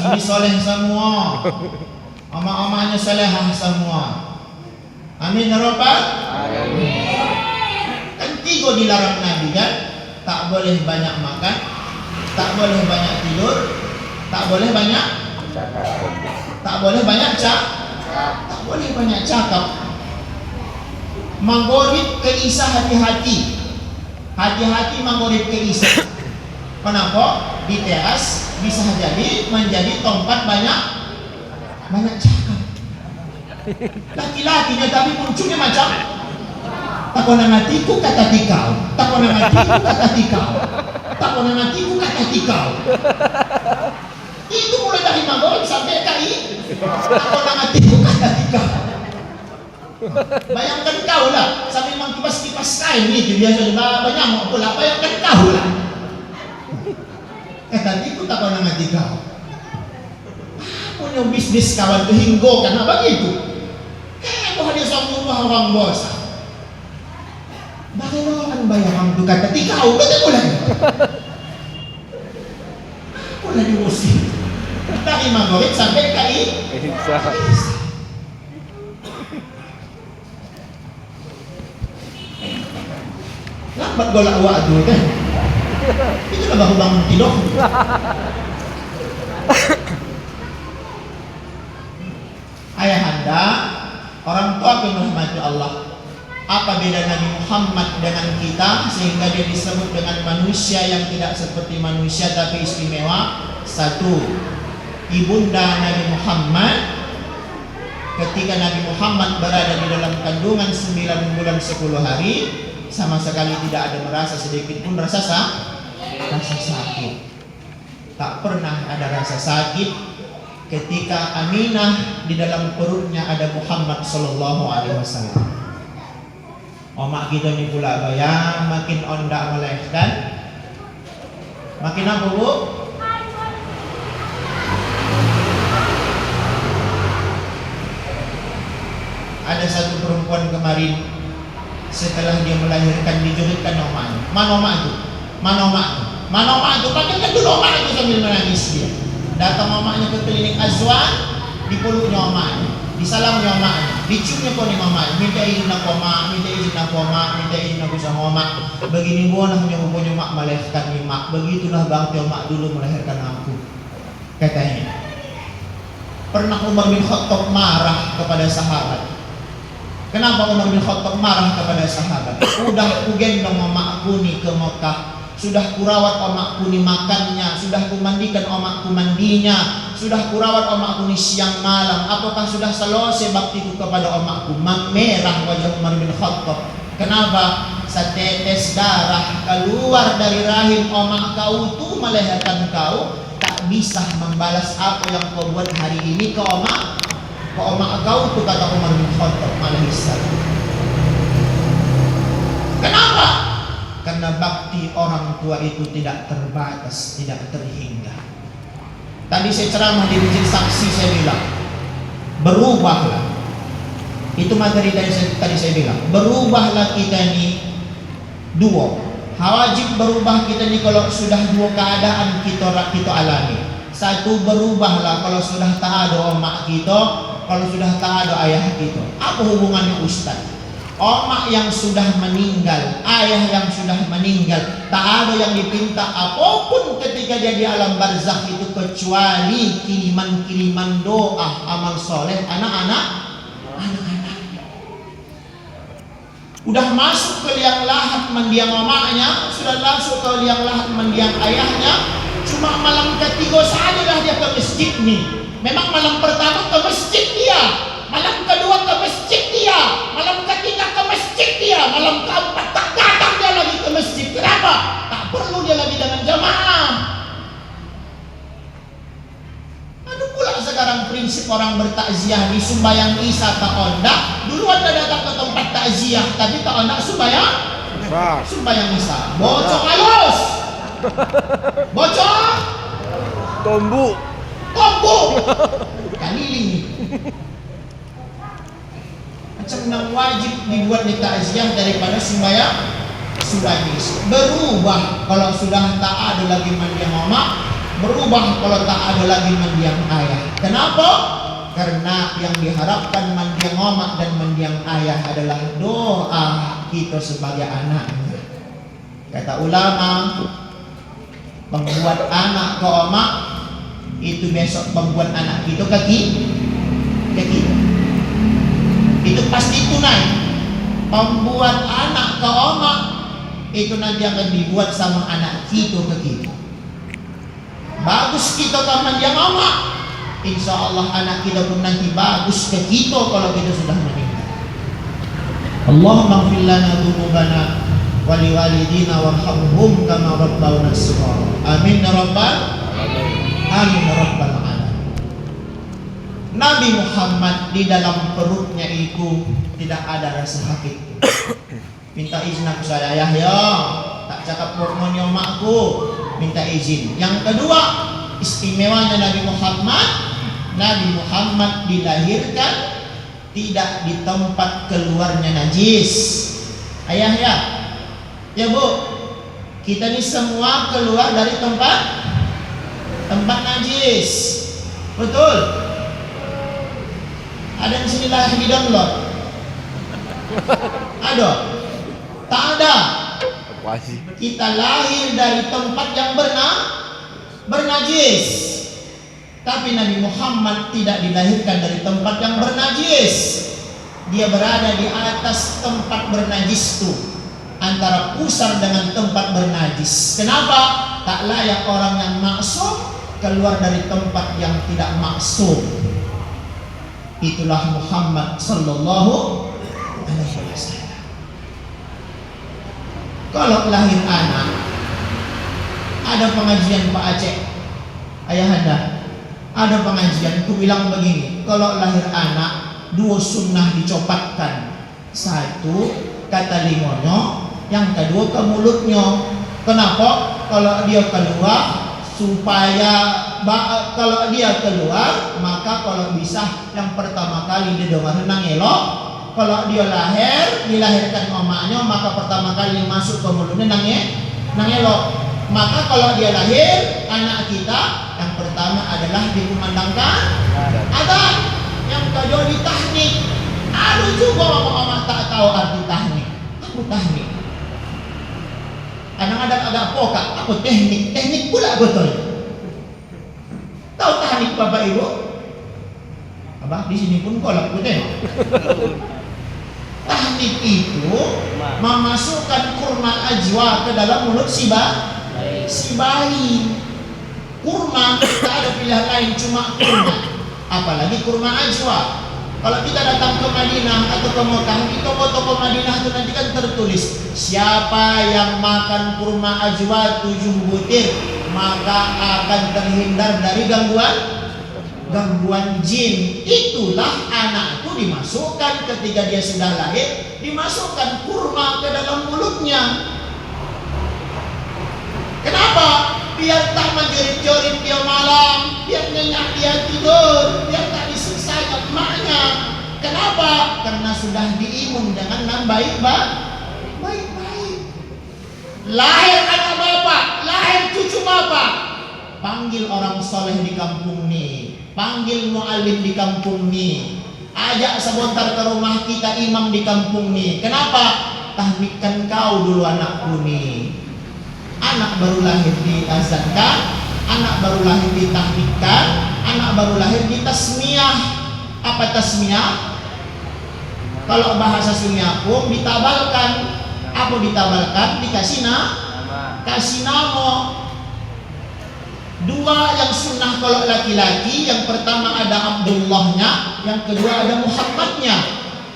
Sini soleh semua. Oma-omanya solehah semua. Amin ya rabbal. Kan tiga dilarang Nabi kan? Tak boleh banyak makan, tak boleh banyak tidur, tak boleh banyak tak boleh banyak cakap. Maghrib ke Isya hati-hati. Hati-hati maghrib ke Isya. Kenapa? Di teras bisa jadi menjadi tempat banyak cakap. Laki-lakinya tapi munculnya macam takonan hatiku kata tikau, takonan hatiku kata tikau, takonan hatiku kata tikau. Itu mulai dari maghrib sampai KI. Takonan hatiku kata tikau. Bayangkan kau lah sambil mengkipas-kipas kain itu biasa banyak mau pula. Bayangkan kau lah. Hatiku takonan hati kau. Punya bisnis kawan kehinggo karena begitu. Kau hadir sama orang bosan. Bagaimana kan bayang itu kata tikau betul pula. Pula diusir. Dari maghrib sampai KI. Lambat golak waktu kan. Itu lah baru bangun tidur. Ayahanda, orang tua yang dirahmati Allah. Apa beda Nabi Muhammad dengan kita sehingga dia disebut dengan manusia yang tidak seperti manusia tapi istimewa? Satu, ibunda Nabi Muhammad ketika Nabi Muhammad berada di dalam kandungan 9 bulan 10 hari sama sekali tidak ada merasa sedikit pun rasa rasa sakit. Tak pernah ada rasa sakit ketika Aminah di dalam perutnya ada Muhammad sallallahu alaihi wasallam. Omak kita ni pula bayang makin ondak melahirkan. Makin apa, Bu? Ada satu perempuan kemarin setelah dia melahirkan dijuritkan omaknya. Mana omak itu? Mana omak itu? Mana omak itu? Panggilkan dulu omak itu sambil menangis dia. Datang omaknya ke klinik Azwan, dipeluknya omaknya, disalamnya omaknya, diciumnya koning omaknya, minta izin aku omak, minta izin aku omak, minta izin aku sama omak. Begini bonahnya rupanya omak melahirkan mak. Begitulah bangke omak dulu melahirkan aku, katanya. Pernah Umar bin Khattab marah kepada sahabat. Kenapa Umar bin Khattab marah kepada sahabat? Udah kugendong omakku nih ke Mekah, sudah kurawat omakku nih makannya, sudah kumandikan omakku mandinya, sudah kurawat omakku nih siang malam. Apakah sudah selesai baktiku kepada omakku? Memerah wajah Umar bin Khattab. Kenapa? Setetes darah keluar dari rahim omak kau itu melahirkan kau, tak bisa membalas apa yang kau buat hari ini ke omak. Omak kau itu, kata Umar bin Khattab alaihissalam. Kenapa? Karena bakti orang tua itu tidak terbatas, tidak terhingga. Tadi saya ceramah di masjid saksi, saya bilang berubahlah. Itu materi tadi saya bilang, berubahlah kita ini dua. Wajib berubah kita ini kalau sudah dua keadaan kita alami. Satu, berubahlah kalau sudah tak ada omak kita, kalau sudah tak ada ayah kita. Apa hubungannya Ustaz? Omak yang sudah meninggal, ayah yang sudah meninggal, tak ada yang dipinta apapun ketika dia di alam barzakh itu kecuali kiriman-kiriman doa, amal soleh anak-anak. Udah masuk ke liang lahat mendiang omaknya, sudah masuk ke liang lahat mendiang ayahnya. Cuma malam ketiga sajalah dia ke masjid nih. Memang malam pertama ke masjid dia, malam kedua ke masjid dia, malam ketiga ke masjid dia, malam keempat tak datang dia lagi ke masjid. Kenapa? Tak perlu dia lagi dengan jamaah. Ada pula sekarang prinsip orang bertakziah di sembahyang Isya tak ondak. Dulu ada datang ke tempat takziah, tapi tak ondak sembahyang Isya. Bocor halus, bocor, Tombu. kaniling. Macam yang wajib dibuat di takziah daripada sembahyang Isya. Berubah kalau sudah tak ada lagi mandiang omak, berubah kalau tak ada lagi mandiang ayah. Kenapa? Karena yang diharapkan mandiang omak dan mandiang ayah adalah doa kita sebagai anaknya. Kata ulama, membuat anak ke omak itu besok membuat anak kita kaki. Itu pasti tunai. Membuat anak ke omak itu nanti akan dibuat sama anak kita ke kita. Bagus kita kapan dia omak, insya Allah anak kita pun nanti bagus ke kita kalau kita sudah meninggal. Allahumma ighfir lana dzunubana wa liwalidina warhamhum kama rabbawna shaghira. Amin ya rabbal alamin. Nabi Muhammad di dalam perutnya itu tidak ada rasa sakit. Minta izin aku saya Yahya, tak cakap pormoni omakku, minta izin. Yang kedua, istimewanya Nabi Muhammad dilahirkan tidak di tempat keluarnya najis. Ayah ya Bu, kita ini semua keluar dari tempat najis, betul? Ada di sini lahir di download? Ada? Tak ada. Kita lahir dari tempat yang bernajis. Tapi Nabi Muhammad tidak dilahirkan dari tempat yang bernajis. Dia berada di atas tempat bernajis itu, antara pusar dengan tempat bernajis. Kenapa? Tak layak orang yang maksum keluar dari tempat yang tidak maksum. Itulah Muhammad sallallahu alaihi wasallam. Kalau lahir anak Ada pengajian Pak Aceh, ayahanda, ada pengajian. Ku bilang begini, kalau lahir anak, 2 sunnah dicopatkan. 1 kata lingonyo, yang kedua ke mulutnya. Kenapa? Kalau dia keluar supaya kalau dia keluar, maka kalau bisa yang pertama kali dia dengar nang elok. Kalau dia dilahirkan omaknya, maka pertama kali masuk ke mulutnya nang elok. Maka kalau dia lahir, anak kita yang pertama adalah dikumandangkan adzan, yang kedua ditahnik. Ada juga mama tak tahu arti tahnik. Aku tahnik. Kadang-kadang agak pokak, aku teknik pula betul. Tahu tahnik Bapak Ibu? Abah di sini pun kolak putih. Tahnik itu memasukkan kurma ajwa ke dalam mulut si bayi. Kurma tak ada pilihan lain, cuma kurma. Apalagi kurma ajwa. Kalau kita datang ke Madinah atau ke Mekah, di toko-toko Madinah itu nanti kan tertulis, siapa yang makan kurma ajwa 7 butir, maka akan terhindar dari gangguan jin. Itulah anakku dimasukkan ketika dia sudah lahir, dimasukkan kurma ke dalam mulutnya. Kenapa? Biar tak menjerit-jerit dia malam, biar nyenyak dia tidur, biar tak disiksa emaknya. Kenapa? Karena sudah diimun dengan baik-baik. Lahir anak bapak, lahir cucu bapak, panggil orang soleh di kampung nih, panggil mu'alim di kampung nih, ajak sebentar ke rumah kita imam di kampung nih. Kenapa? Tahnikkan kau dulu anakku nih. Anak baru lahir diazankan, anak baru lahir ditahnikkan, anak baru lahir ditasmiyah. Apa tasmiyah? Kalau bahasa Sunyakum ditabalkan. Apa ditabalkan? Dikasih kasih nama. 2 yang sunnah kalau laki-laki, yang pertama ada Abdullahnya, yang kedua ada Muhammadnya.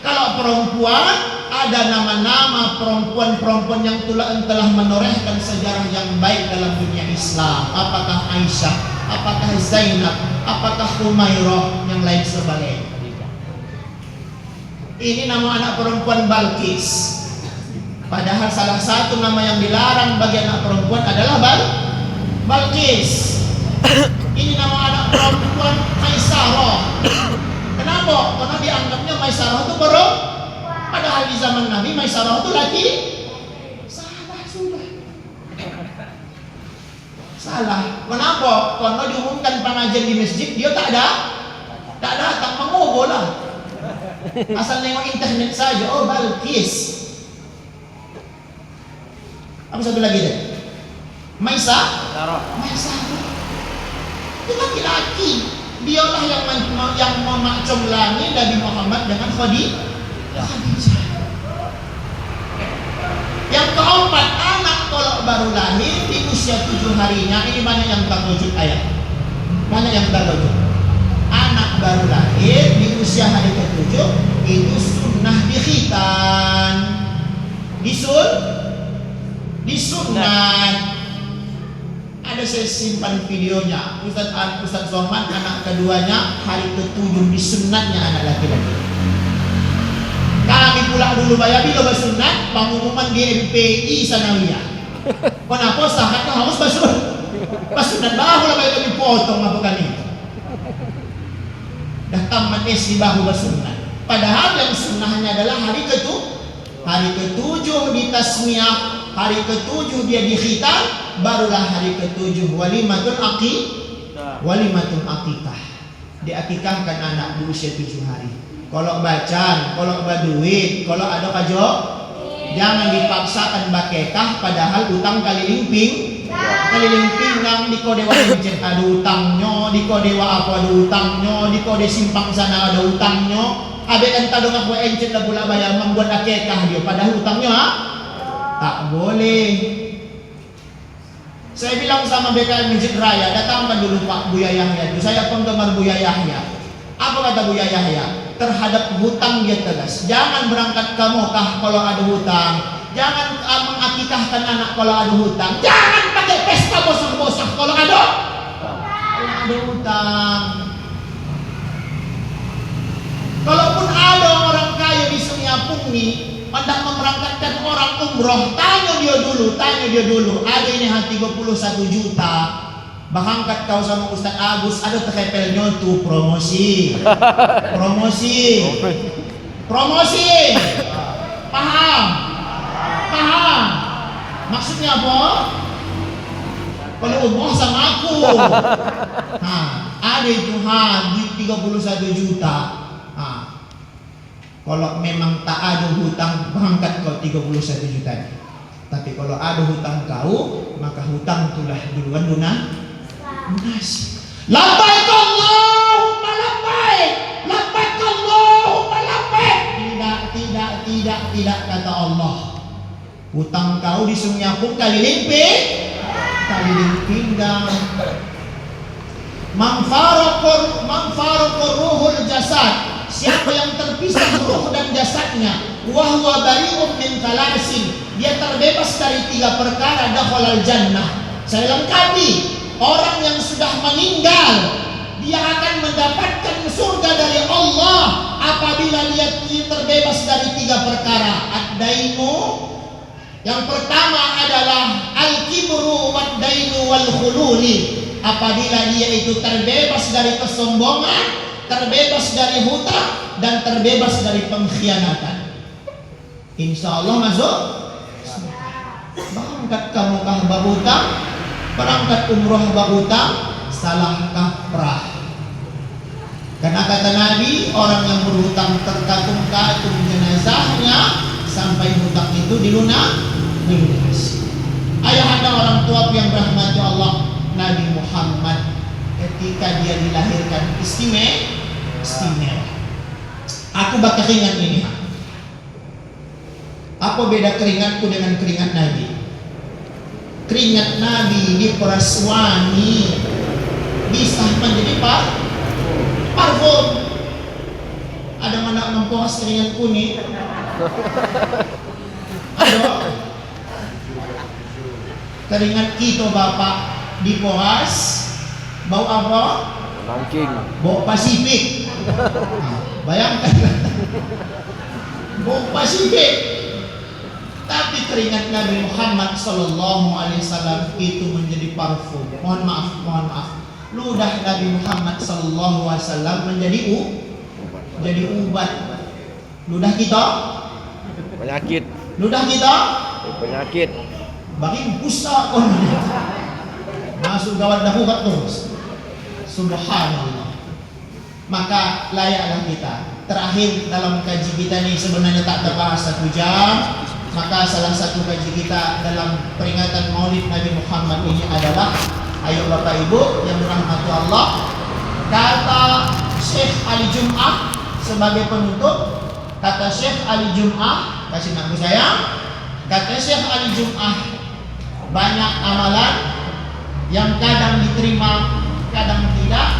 Kalau perempuan, ada nama-nama perempuan-perempuan yang telah menorehkan sejarah yang baik dalam dunia Islam. Apakah Aisyah, apakah Zainab, apakah Humairah, yang lain sebagainya. Ini nama anak perempuan Balkis. Padahal salah satu nama yang dilarang bagi anak perempuan adalah Balkis. Ini nama anak perempuan Maisarah. Kenapa? Karena dianggapnya Maisarah itu perempuan. Padahal di zaman Nabi Maisarah itu laki. Salah sudah. Salah. Kenapa? Karena diumumkan pengajian di masjid, dia tak datang, mengobo lah. Asal nengok internet saja, oh Balkis. Apa satu lagi deh? Maisarah. Itu laki-laki. Dialah yang memakcumlangi Nabi Muhammad dengan Khadijah. Yang keempat, anak kalau baru lahir di usia 7 harinya, ini banyak yang terwujud ayat. Banyak yang terwujud. Anak baru lahir di usia hari ke-7 itu sunnah dikhitan. Disunat. Ada saya simpan videonya. Ustaz Zoman anak keduanya hari ke-7 disunatnya anak laki-laki. Kami pula dulu bayabi lo basunat pengumuman di MPI Sanawiyah. Kenapa sahatnya harus basunat bahu lah bayi kami potong apa kan itu. Dah tamat di bahu basunat. Padahal yang sunnahnya adalah hari ke-7 ditasmiyah, hari ke-7 dia dikhitan, barulah hari ke-7 walimatul aqiqah. Diakikahkan anak di usia 7 hari. Kalau bacan, kalau baduit, kalau ada kajo, jangan dipaksakan bakekah padahal utang kali limping nang di kodewa encet ada utangnya, di kodewa apa ada utangnya, di kode simpang sana ada utangnya. Abe kan tadong aku encet lah pula bayar membuat akekah dia padahal utangnya tak boleh. Saya bilang sama BKM Masjid Raya, datangkan dulu Pak Buya Yahya. Saya penggemar Buya Yahya. Apa kata Buya Yahya? Terhadap hutang dia tegas. Jangan berangkat ke Mekah kalau ada hutang. Jangan mengakikahkan anak kalau ada hutang. Jangan pakai pesta bos sah kalau ada hutang. Kalaupun ada orang kaya di Semiapung nih hendak memberangkatkan orang umroh, tanya dia dulu, ada ini 31 juta, bahangkat kau sama Ustaz Agus, ada tekepelnya tuh promosi, paham? Maksudnya apa? Kalau umroh sama aku, ada itu duit 31 juta. Kalau memang tak ada hutang, berangkat kau 31 juta. Tapi kalau ada hutang kau, maka hutang itulah duluan lunas. Labbaik Allahumma labbaik, labbaik Allahumma labbaik. Tidak kata Allah. Hutang kau di Semiapung kali limping dah. Man faraqur ruhul jasad, siapa yang terpisah ruh dan jasadnya, wa huwa bari'un min thalasin, dia terbebas dari 3 perkara, dakhalal jannah. Saya lengkapi, orang yang sudah meninggal dia akan mendapatkan surga dari Allah apabila dia terbebas dari 3 perkara. Ad-dainu, yang pertama adalah al-kibru wad-dainu wal khululi, apabila dia itu terbebas dari kesombongan, terbebas dari hutang, dan terbebas dari pengkhianatan. Insya Allah masuk. Berangkat kamu kah bahutang, berangkat umroh bahutang, salah kaprah. Karena kata Nabi, orang yang berhutang terkatung-katung jenazahnya sampai hutang itu dilunas. Ayahanda orang tua yang rahmati Allah, Nabi Muhammad ketika dia dilahirkan istimewa. Aku bakal keringat ini. Apa beda keringatku dengan keringat Nabi? Keringat Nabi diperas wangi, bisa menjadi parfum. Ada mana mempuas keringatku nih? Ada. Keringat kita Bapak dipuas, bau apa? Ranking. Bau Pasifik. Bayangkan. Bau Pasifik. Tapi keringat Nabi Muhammad sallallahu alaihi wasallam itu menjadi parfum. Mohon maaf. Ludah Nabi Muhammad sallallahu alaihi wasallam menjadi ubat. Ludah kita Penyakit. Ludah kita Penyakit. bagi busa kon. Masuk gawat dahukat terus. Subhanallah. Maka layaklah kita. Terakhir dalam kaji kita ini sebenarnya tak terbahas 1 jam. Maka salah satu kaji kita dalam peringatan Maulid Nabi Muhammad ini adalah, ayo Bapak Ibu yang dirahmati Allah, kata Syekh Ali Jum'ah sebagai penutup. Kata Syekh Ali Jum'ah, kasih nama saya. Kata Syekh Ali Jum'ah, banyak amalan yang kadang diterima, kadang tidak.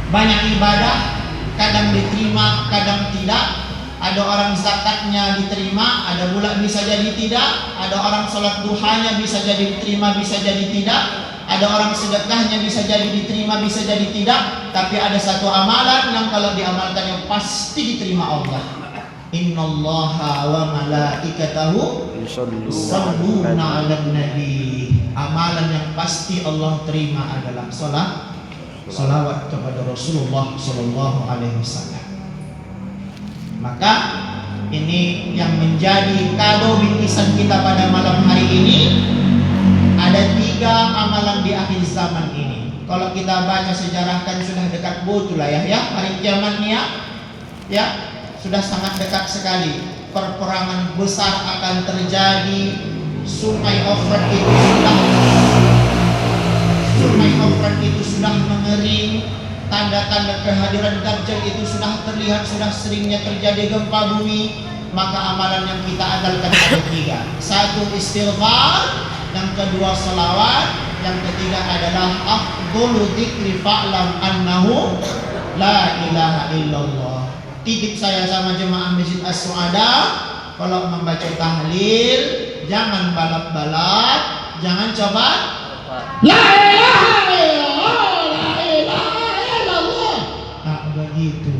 Banyak ibadah, kadang diterima, kadang tidak. Ada orang zakatnya diterima, ada pula bisa jadi tidak. Ada orang sholat duhanya bisa jadi diterima, bisa jadi tidak. Ada orang sedekahnya bisa jadi diterima, bisa jadi tidak. Tapi ada satu amalan yang kalau diamalkan yang pasti diterima Allah. Innallaha wa malaikatahu yusholluna 'alan nabi. Amalan yang pasti Allah terima adalah salawat kepada Rasulullah sallallahu alaihi wasallam. Maka ini yang menjadi kado bingkisan kita pada malam hari ini. Ada 3 amalan di akhir zaman ini. Kalau kita baca sejarah kan sudah dekat betul lah ya. Hari kiamat nih ya sudah sangat dekat sekali. Perperangan besar akan terjadi. Sungai Efrat itu sudah mengering. Tanda-tanda kehadiran Dajjal itu sudah terlihat, sudah seringnya terjadi gempa bumi. Maka amalan yang kita andalkan ada 3. 1 istighfar, yang kedua salawat, yang ketiga adalah afdhulu dzikri fa'lam annahu la ilaha illallah. Titip saya sama jemaah Masjid As-Suada, kalau membaca tahlil jangan balap-balap, jangan coba La ilaha illallah, la ilaha illallah. Tak begitu.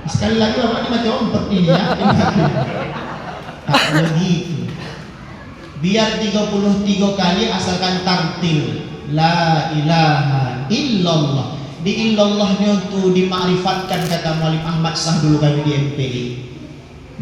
Sekali lagi Bapak ini mati ompet ini ya. Tak begitu. Biar 33 kali asalkan tartil. La ilaha illallah. Di illallahnya itu dimakrifatkan kata Muallim Ahmad Shah dulu kami di MPI.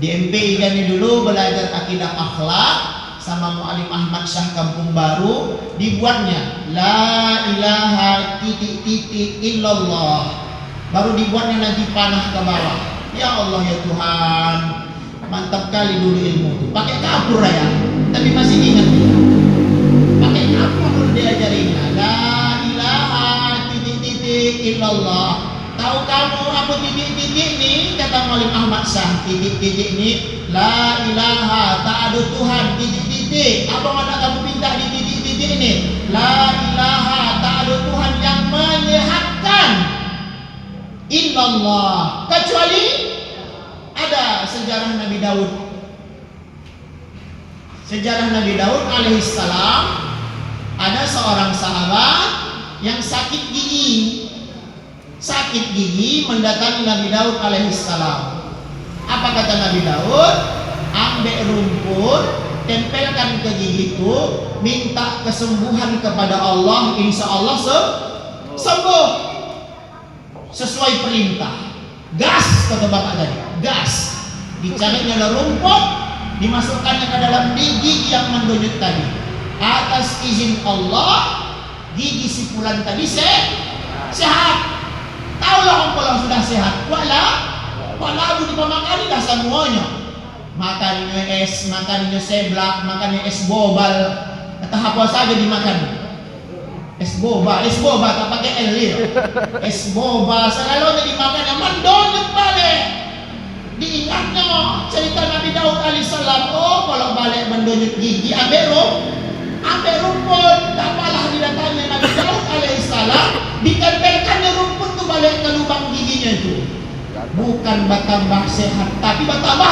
Di MPI kami dulu belajar akidah akhlak sama Muallim Ahmad Shah Kampung Baru, dibuatnya la ilaha titik illallah. Baru dibuatnya nanti panah ke bawah. Ya Allah ya Tuhan, mantap kali dulu ilmu itu. Pakai kapur ya, tapi masih ingat. Pakai kapur dulu diajarinya. La ilaha titik illallah. Tahu kamu apa titik-titik ini? Kata Muallim Ahmad Shah, titik-titik ini la ilaha, tak ada Tuhan, titik-titik. Apa mana kamu minta di titik-titik ini? La ilaha, tak ada Tuhan yang menyehatkan illallah, kecuali ada sejarah Nabi Daud. Sejarah Nabi Daud alaihissalam, ada seorang sahabat yang sakit gigi. Sakit gigi mendatangi Nabi Daud alaihissalam. Apa kata Nabi Daud? Ambil rumput, tempelkan ke gigi itu, minta kesembuhan kepada Allah, insya Allah sembuh. Sesuai perintah. Gas kata bapak tadi, gas. Dicarinya ada rumput, dimasukkannya ke dalam gigi yang mendunyut tadi. Atas izin Allah, gigi si fulan tadi sehat. Taulah kalau sudah sehat, wala di pemakan dah semuanya. Makannya es, makannya seblak, makannya es bobal, atau apa saja dimakan. Es boba tak pakai L ya. Es boba selalu dimakan yang mendonyet balik. Diingatnya cerita Nabi Daud alaihissalam. Oh, kalau balik mendonyet gigi, ambil rumput. Apalah didatangi Nabi Daud alaihissalam, ditempelkannya rumput tuh balik ke lubang giginya itu. Bukan bertambah sehat, tapi bertambah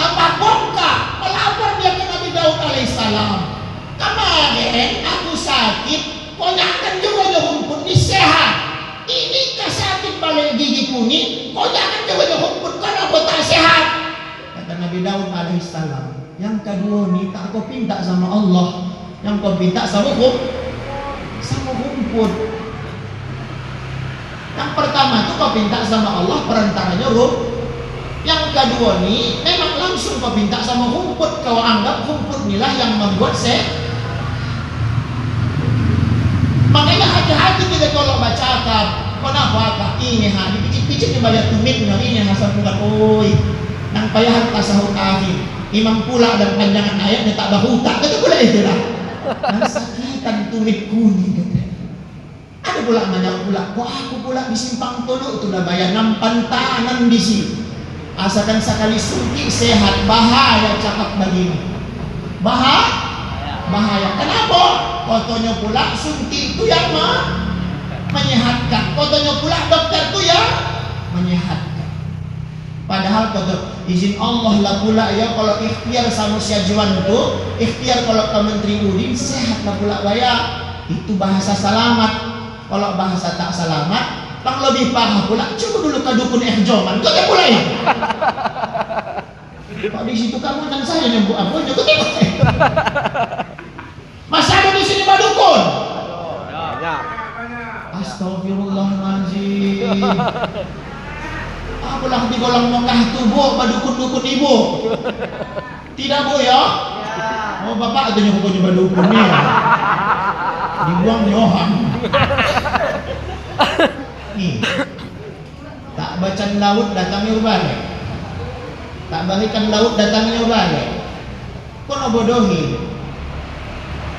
tambah bongkak. Melapor dia ke Nabi Daud alaihissalam. Kemarin aku sakit, konyakan juga rumput ini sehat. Ini sakit balik gigi kuning, konyakan juga rumput kenapa tak sehat? Kata Nabi Daud alaihissalam. Yang kedua nih tak kau pinta sama Allah, yang kau pinta sama rumput. Yang pertama itu kau pinta sama Allah, perantaranya rumput. Yang kedua nih memang langsung kau pinta sama rumput. Kau anggap rumput inilah yang membuat sehat. Makanya hati-hati kita kalau baca akad. Kenapa? Ini dipicit-picit dibayar tumitnya. Ini hasil bukan. Oi, nang payahan tasahud akhir. Imam pula dan panjangan ayatnya tak bahutak. Kata pula itu lah. Nang sakitan tumit kuning. Kata. Ada pula banyak pula. Kok aku pula di simpang tolok itu udah bayar 6 pantanan di sini. Asalkan sekali suntik sehat, bahaya cakap begini. Bahaya. Kenapa? Fotonya pula suntik itu yang menyehatkan. Fotonya pula dokter itu yang menyehatkan. Padahal kata izin Allah lah pula ya, kalau ikhtiar sama si Ajwan itu, ikhtiar kalau ke Menteri Udin sehat lah pula bayar. Itu bahasa selamat. Kalau bahasa tak selamat, pang lebih parah pula. Coba dulu ke dukun Joman, kau tak pula ya. Kok di situ kamu dan saya nyebut apa? Kau tengok. Masa ada di sini Pak Dukun? Banyak. Astagfirullahaladzim. Apalah digolong mongkah tubuh Pak Dukun-dukun ibu. Tidak Bu ya? Oh bapak katanya pokoknya Pak Dukun nih ya. Dibuang nyoham. Nih. Tak bacan laut datangnya balik. Tak balikan laut datangnya balik. Kau nak bodohi?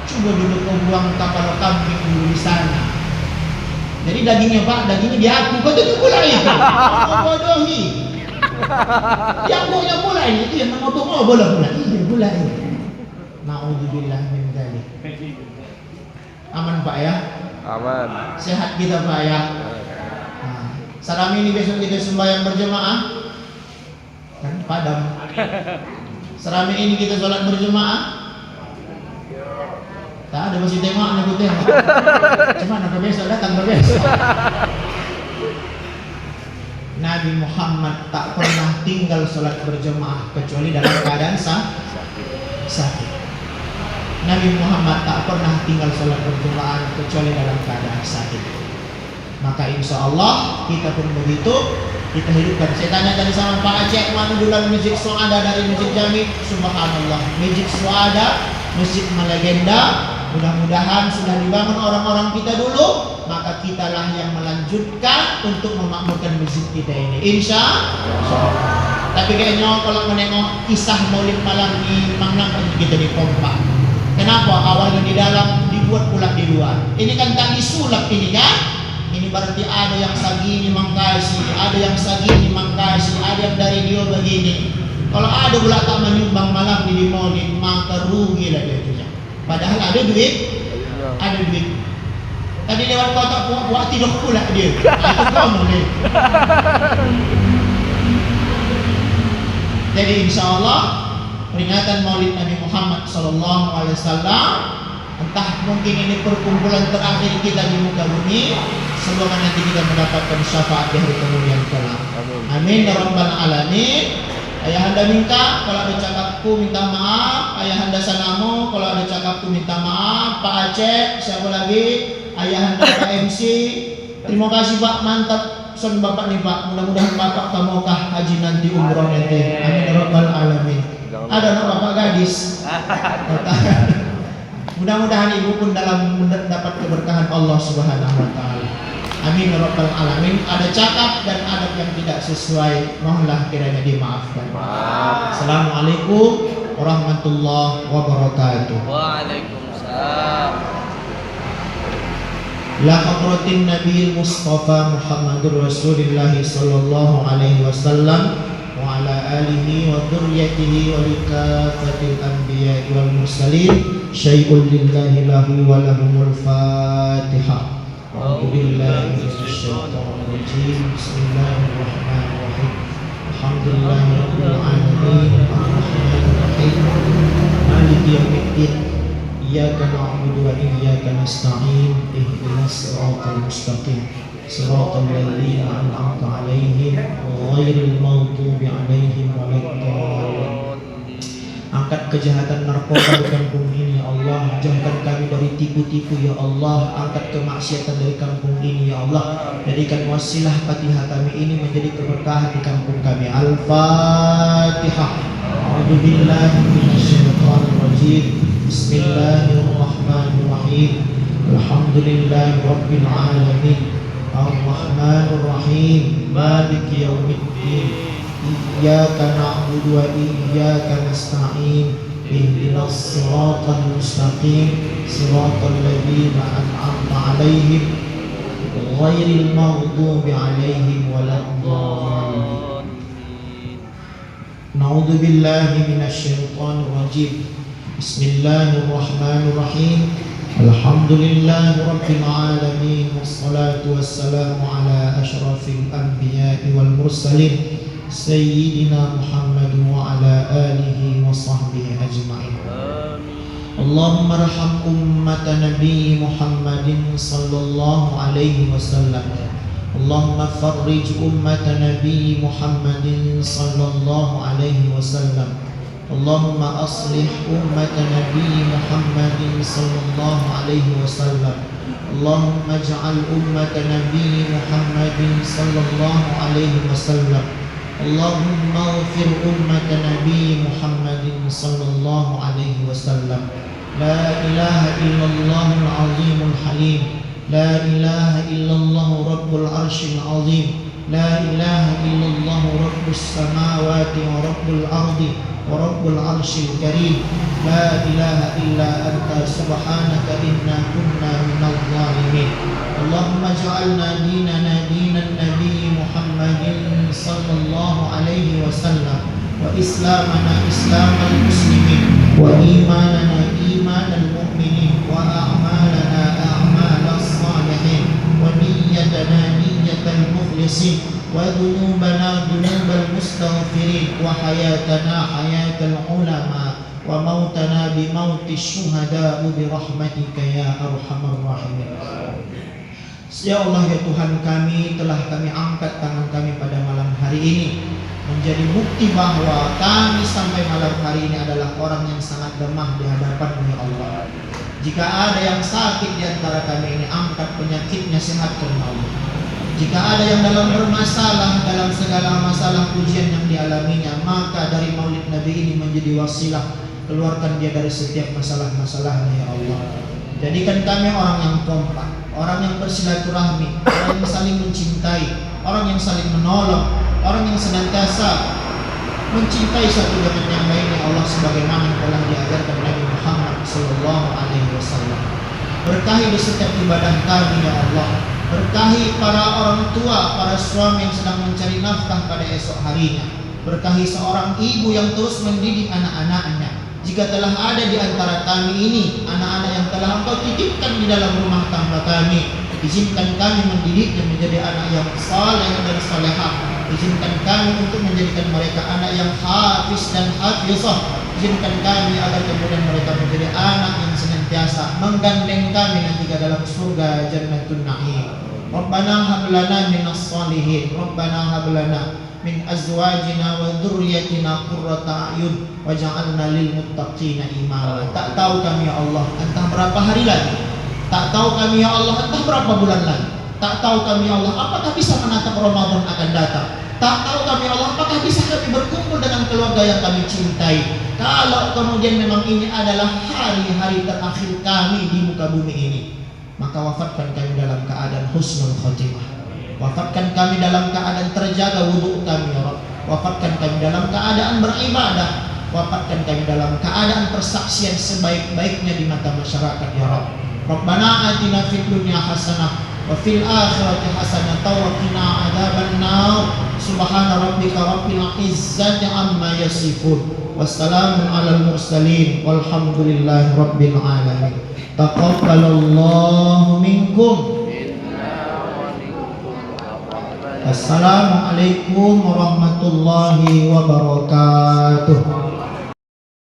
Coba dulu kau buang kapal kambing dulu di sana. Jadi dagingnya Pak, dagingnya di aku. Kau tuh pula itu. Kau bodohi. Yang punya pula ini, itu yang ngomong boleh pula. Iya pula ini. Na'udzubillah min dzalik. Aman Pak ya? Aman. Sehat kita Pak ya? Nah, Sarami ini besok kita sembahyang berjemaah. Kan padam. Serami ini kita sholat berjemaah. Tak ada masih tengok aku tengok. Cuma nak besok datang besok. Nabi Muhammad tak pernah tinggal sholat berjemaah kecuali dalam keadaan sakit. Nabi Muhammad tak pernah tinggal sholat berjemaah kecuali dalam keadaan sakit. Maka insya Allah kita pun begitu, kita hidupkan. Saya tanya tadi sama Pak Aceh, mana dulu masjid Suada dari masjid Jami? Subhanallah, masjid Suada, masjid melegenda. Mudah-mudahan sudah dibangun orang-orang kita dulu, maka kitalah yang melanjutkan untuk memakmurkan masjid kita ini, insya Allah. Tapi kayaknya kalau menengok kisah Maulid malam di Mangnang kita dipompa. Kenapa? Awalnya di dalam, dibuat pula di luar. Ini kan tak disulap ini kan? Ini berarti ada yang sagini mangkasi, ada yang sagini mangkasi, ada yang dari dia begini. Kalau ada pula tak menyumbang malam di Maulid, maka rugi lah dia itu. Padahal ada duit, ada duit. Tadi lewat kota buat tidur pula dia. Itu kau boleh. Jadi insya Allah peringatan Maulid Nabi Muhammad SAW, entah mungkin ini perkumpulan terakhir kita di muka bumi. Semoga nanti kita mendapatkan syafaat di hari kemudian kelak. Amin ya rabbal alamin. Ayahanda minta kalau ada cakapku minta maaf. Ayahanda Sanamo kalau ada cakapku minta maaf. Pak Aceh, siapa lagi? Ayahanda Pak MC. Terima kasih Pak, mantap. Son Bapak nih Pak. Mudah-mudahan Bapak kamukah haji nanti umroh nanti. Amin ya rabbal alamin. Ada anak Bapak gadis. Mudah-mudahan ibu pun dalam mendapat keberkahan Allah Subhanahu wa taala. Amin ya rabbal alamin. Ada cakap dan adab yang tidak sesuai, mohonlah kiranya dimaafkan. Assalamualaikum warahmatullahi wabarakatuh. Waalaikumsalam. La hadratin Nabi Mustafa Muhammadur Rasulullah sallallahu alaihi wasallam wa ala alihi wa dzurriyyatihi wa likafatil anbiya'i wal mursalin syai'un lillahi lahu wa lahumul Fatihah. A'udzu billahi minasyaitonir rajim. Bismillahirrahmanirrahim. Alhamdulillahirabbil alamin. Arrahmanir rahim. Maliki yaumiddin. Iyyaka na'budu wa iyyaka nasta'in. Ihdinas siratal mustaqim. Siratal ladzina an'amta 'alaihim ghairil maghdubi 'alaihim waladdallin. Angkat kejahatan narkoba di kampung ini ya Allah. Jauhkan kami dari tipu-tipu ya Allah. Angkat kemaksiatan dari kampung ini ya Allah. Jadikan wasilah Fatihah kami ini menjadi keberkahan di kampung kami. Al-Fatihah. A'udzu billahi minasyaitonir rajim. Bismillahirrahmanirrahim. Alhamdulillahi rabbil alamin. Ar-Rahmanir Rahim. Maliki yaumiddin. Iyyaka na'budu wa iyyaka nasta'in. Ihdinas siratal mustaqim. Siratal ladzina an'amta 'alaihim ghairil maghdubi 'alaihim waladdallin. Na'udzu billahi minasyaitonir rajim. Bismillahirrahmanirrahim. Alhamdulillahi rabbil alamin. Wassalatu wassalamu ala asyrafil anbiya'i wal mursalin Sayyidina Muhammad wa ala alihi wa sahbihi ajma'in. Allahumma arham ummata Nabi Muhammadin sallallahu alaihi wasallam. Allahumma farrij ummata Nabi Muhammadin sallallahu alaihi wasallam. Allahumma aslih ummata Nabi Muhammadin sallallahu alaihi wasallam. Allahumma ij'al ummata Nabi Muhammadin sallallahu alaihi wasallam. Allahumma ighfir ummata Nabi Muhammadin sallallahu alaihi wasallam. La ilaha illallahul azimul halim. La ilaha illallah rabbul arsyil azim. La ilaha illallah rabbus samawati wa rabbul ardi wa rabbul arsyil karim. La ilaha illa anta subhanaka inna kunna minadh dhalimin. Allahumma ja'alna dinana dinan Nabi Muhammadin sallallahu alaihi wasallam, wa islamana islamal muslimin, wa imanana imanal mu'minin, wa a'malana a'malas salihin, wa niyyatana niyyatal mukhlisin, wa dhunubana dhunubal mustaghfirin, wa hayatana hayatal ulama, wa mautana bi mautis syuhada bi rahmatika ya arhamar rahimin. Ya Allah ya Tuhan kami, telah kami angkat tangan kami pada malam hari ini menjadi bukti bahwa kami sampai malam hari ini adalah orang yang sangat lemah di hadapan-Mu ya Allah. Jika ada yang sakit di antara kami ini, angkat penyakitnya, sehatkan ya Allah. Jika ada yang dalam bermasalah, dalam segala masalah ujian yang dialaminya, maka dari maulid Nabi ini menjadi wasilah, keluarkan dia dari setiap masalah-masalahnya ya Allah. Jadikan kami orang yang kompak, orang yang bersilaturahmi, orang yang saling mencintai, orang yang saling menolong, orang yang senantiasa mencintai satu dengan yang lain ya Allah, sebagaimana yang telah diajarkan Nabi Muhammad SAW. Berkahi di setiap ibadah kami ya Allah. Berkahi para orang tua, para suami yang sedang mencari nafkah pada esok harinya. Berkahi seorang ibu yang terus mendidik anak-anaknya. Jika telah ada di antara kami ini anak-anak yang telah Engkau titipkan di dalam rumah tangga kami, izinkan kami mendidiknya menjadi anak yang saleh dan salehah. Izinkan kami untuk menjadikan mereka anak yang hafiz dan hafizah. Izinkan kami agar kemudian mereka menjadi anak yang senantiasa menggandeng kami nanti ke dalam surga Jannatun Na'im. Rabbana hab lana minas salihin, Rabbana hab lana min azwajina wa dzurriyyatina qurrata a'yun waj'alna lil muttaqina imama. Tak tahu kami ya Allah entah berapa hari lagi, tak tahu kami ya Allah entah berapa bulan lagi, tak tahu kami ya Allah apakah bisa menatap Ramadan akan datang, tak tahu kami ya Allah apakah bisa kami berkumpul dengan keluarga yang kami cintai. Kalau kemudian memang ini adalah hari-hari terakhir kami di muka bumi ini, maka wafatkan kami dalam keadaan husnul khotimah. Wafatkan kami dalam keadaan terjaga wudhu kami ya Rabb. Wafatkan kami dalam keadaan beribadah. Wafatkan kami dalam keadaan persaksian sebaik-baiknya di mata masyarakat ya Rabb. Rabbana atina fid dunya hasanah wa fil akhirati hasanah wa qina adzabannar. Subhana rabbika rabbil izzati amma yasifun. Wassalamun alal mursalin walhamdulillahi rabbil alamin. Taqabbalallahu minkum. Assalamualaikum warahmatullahi wabarakatuh.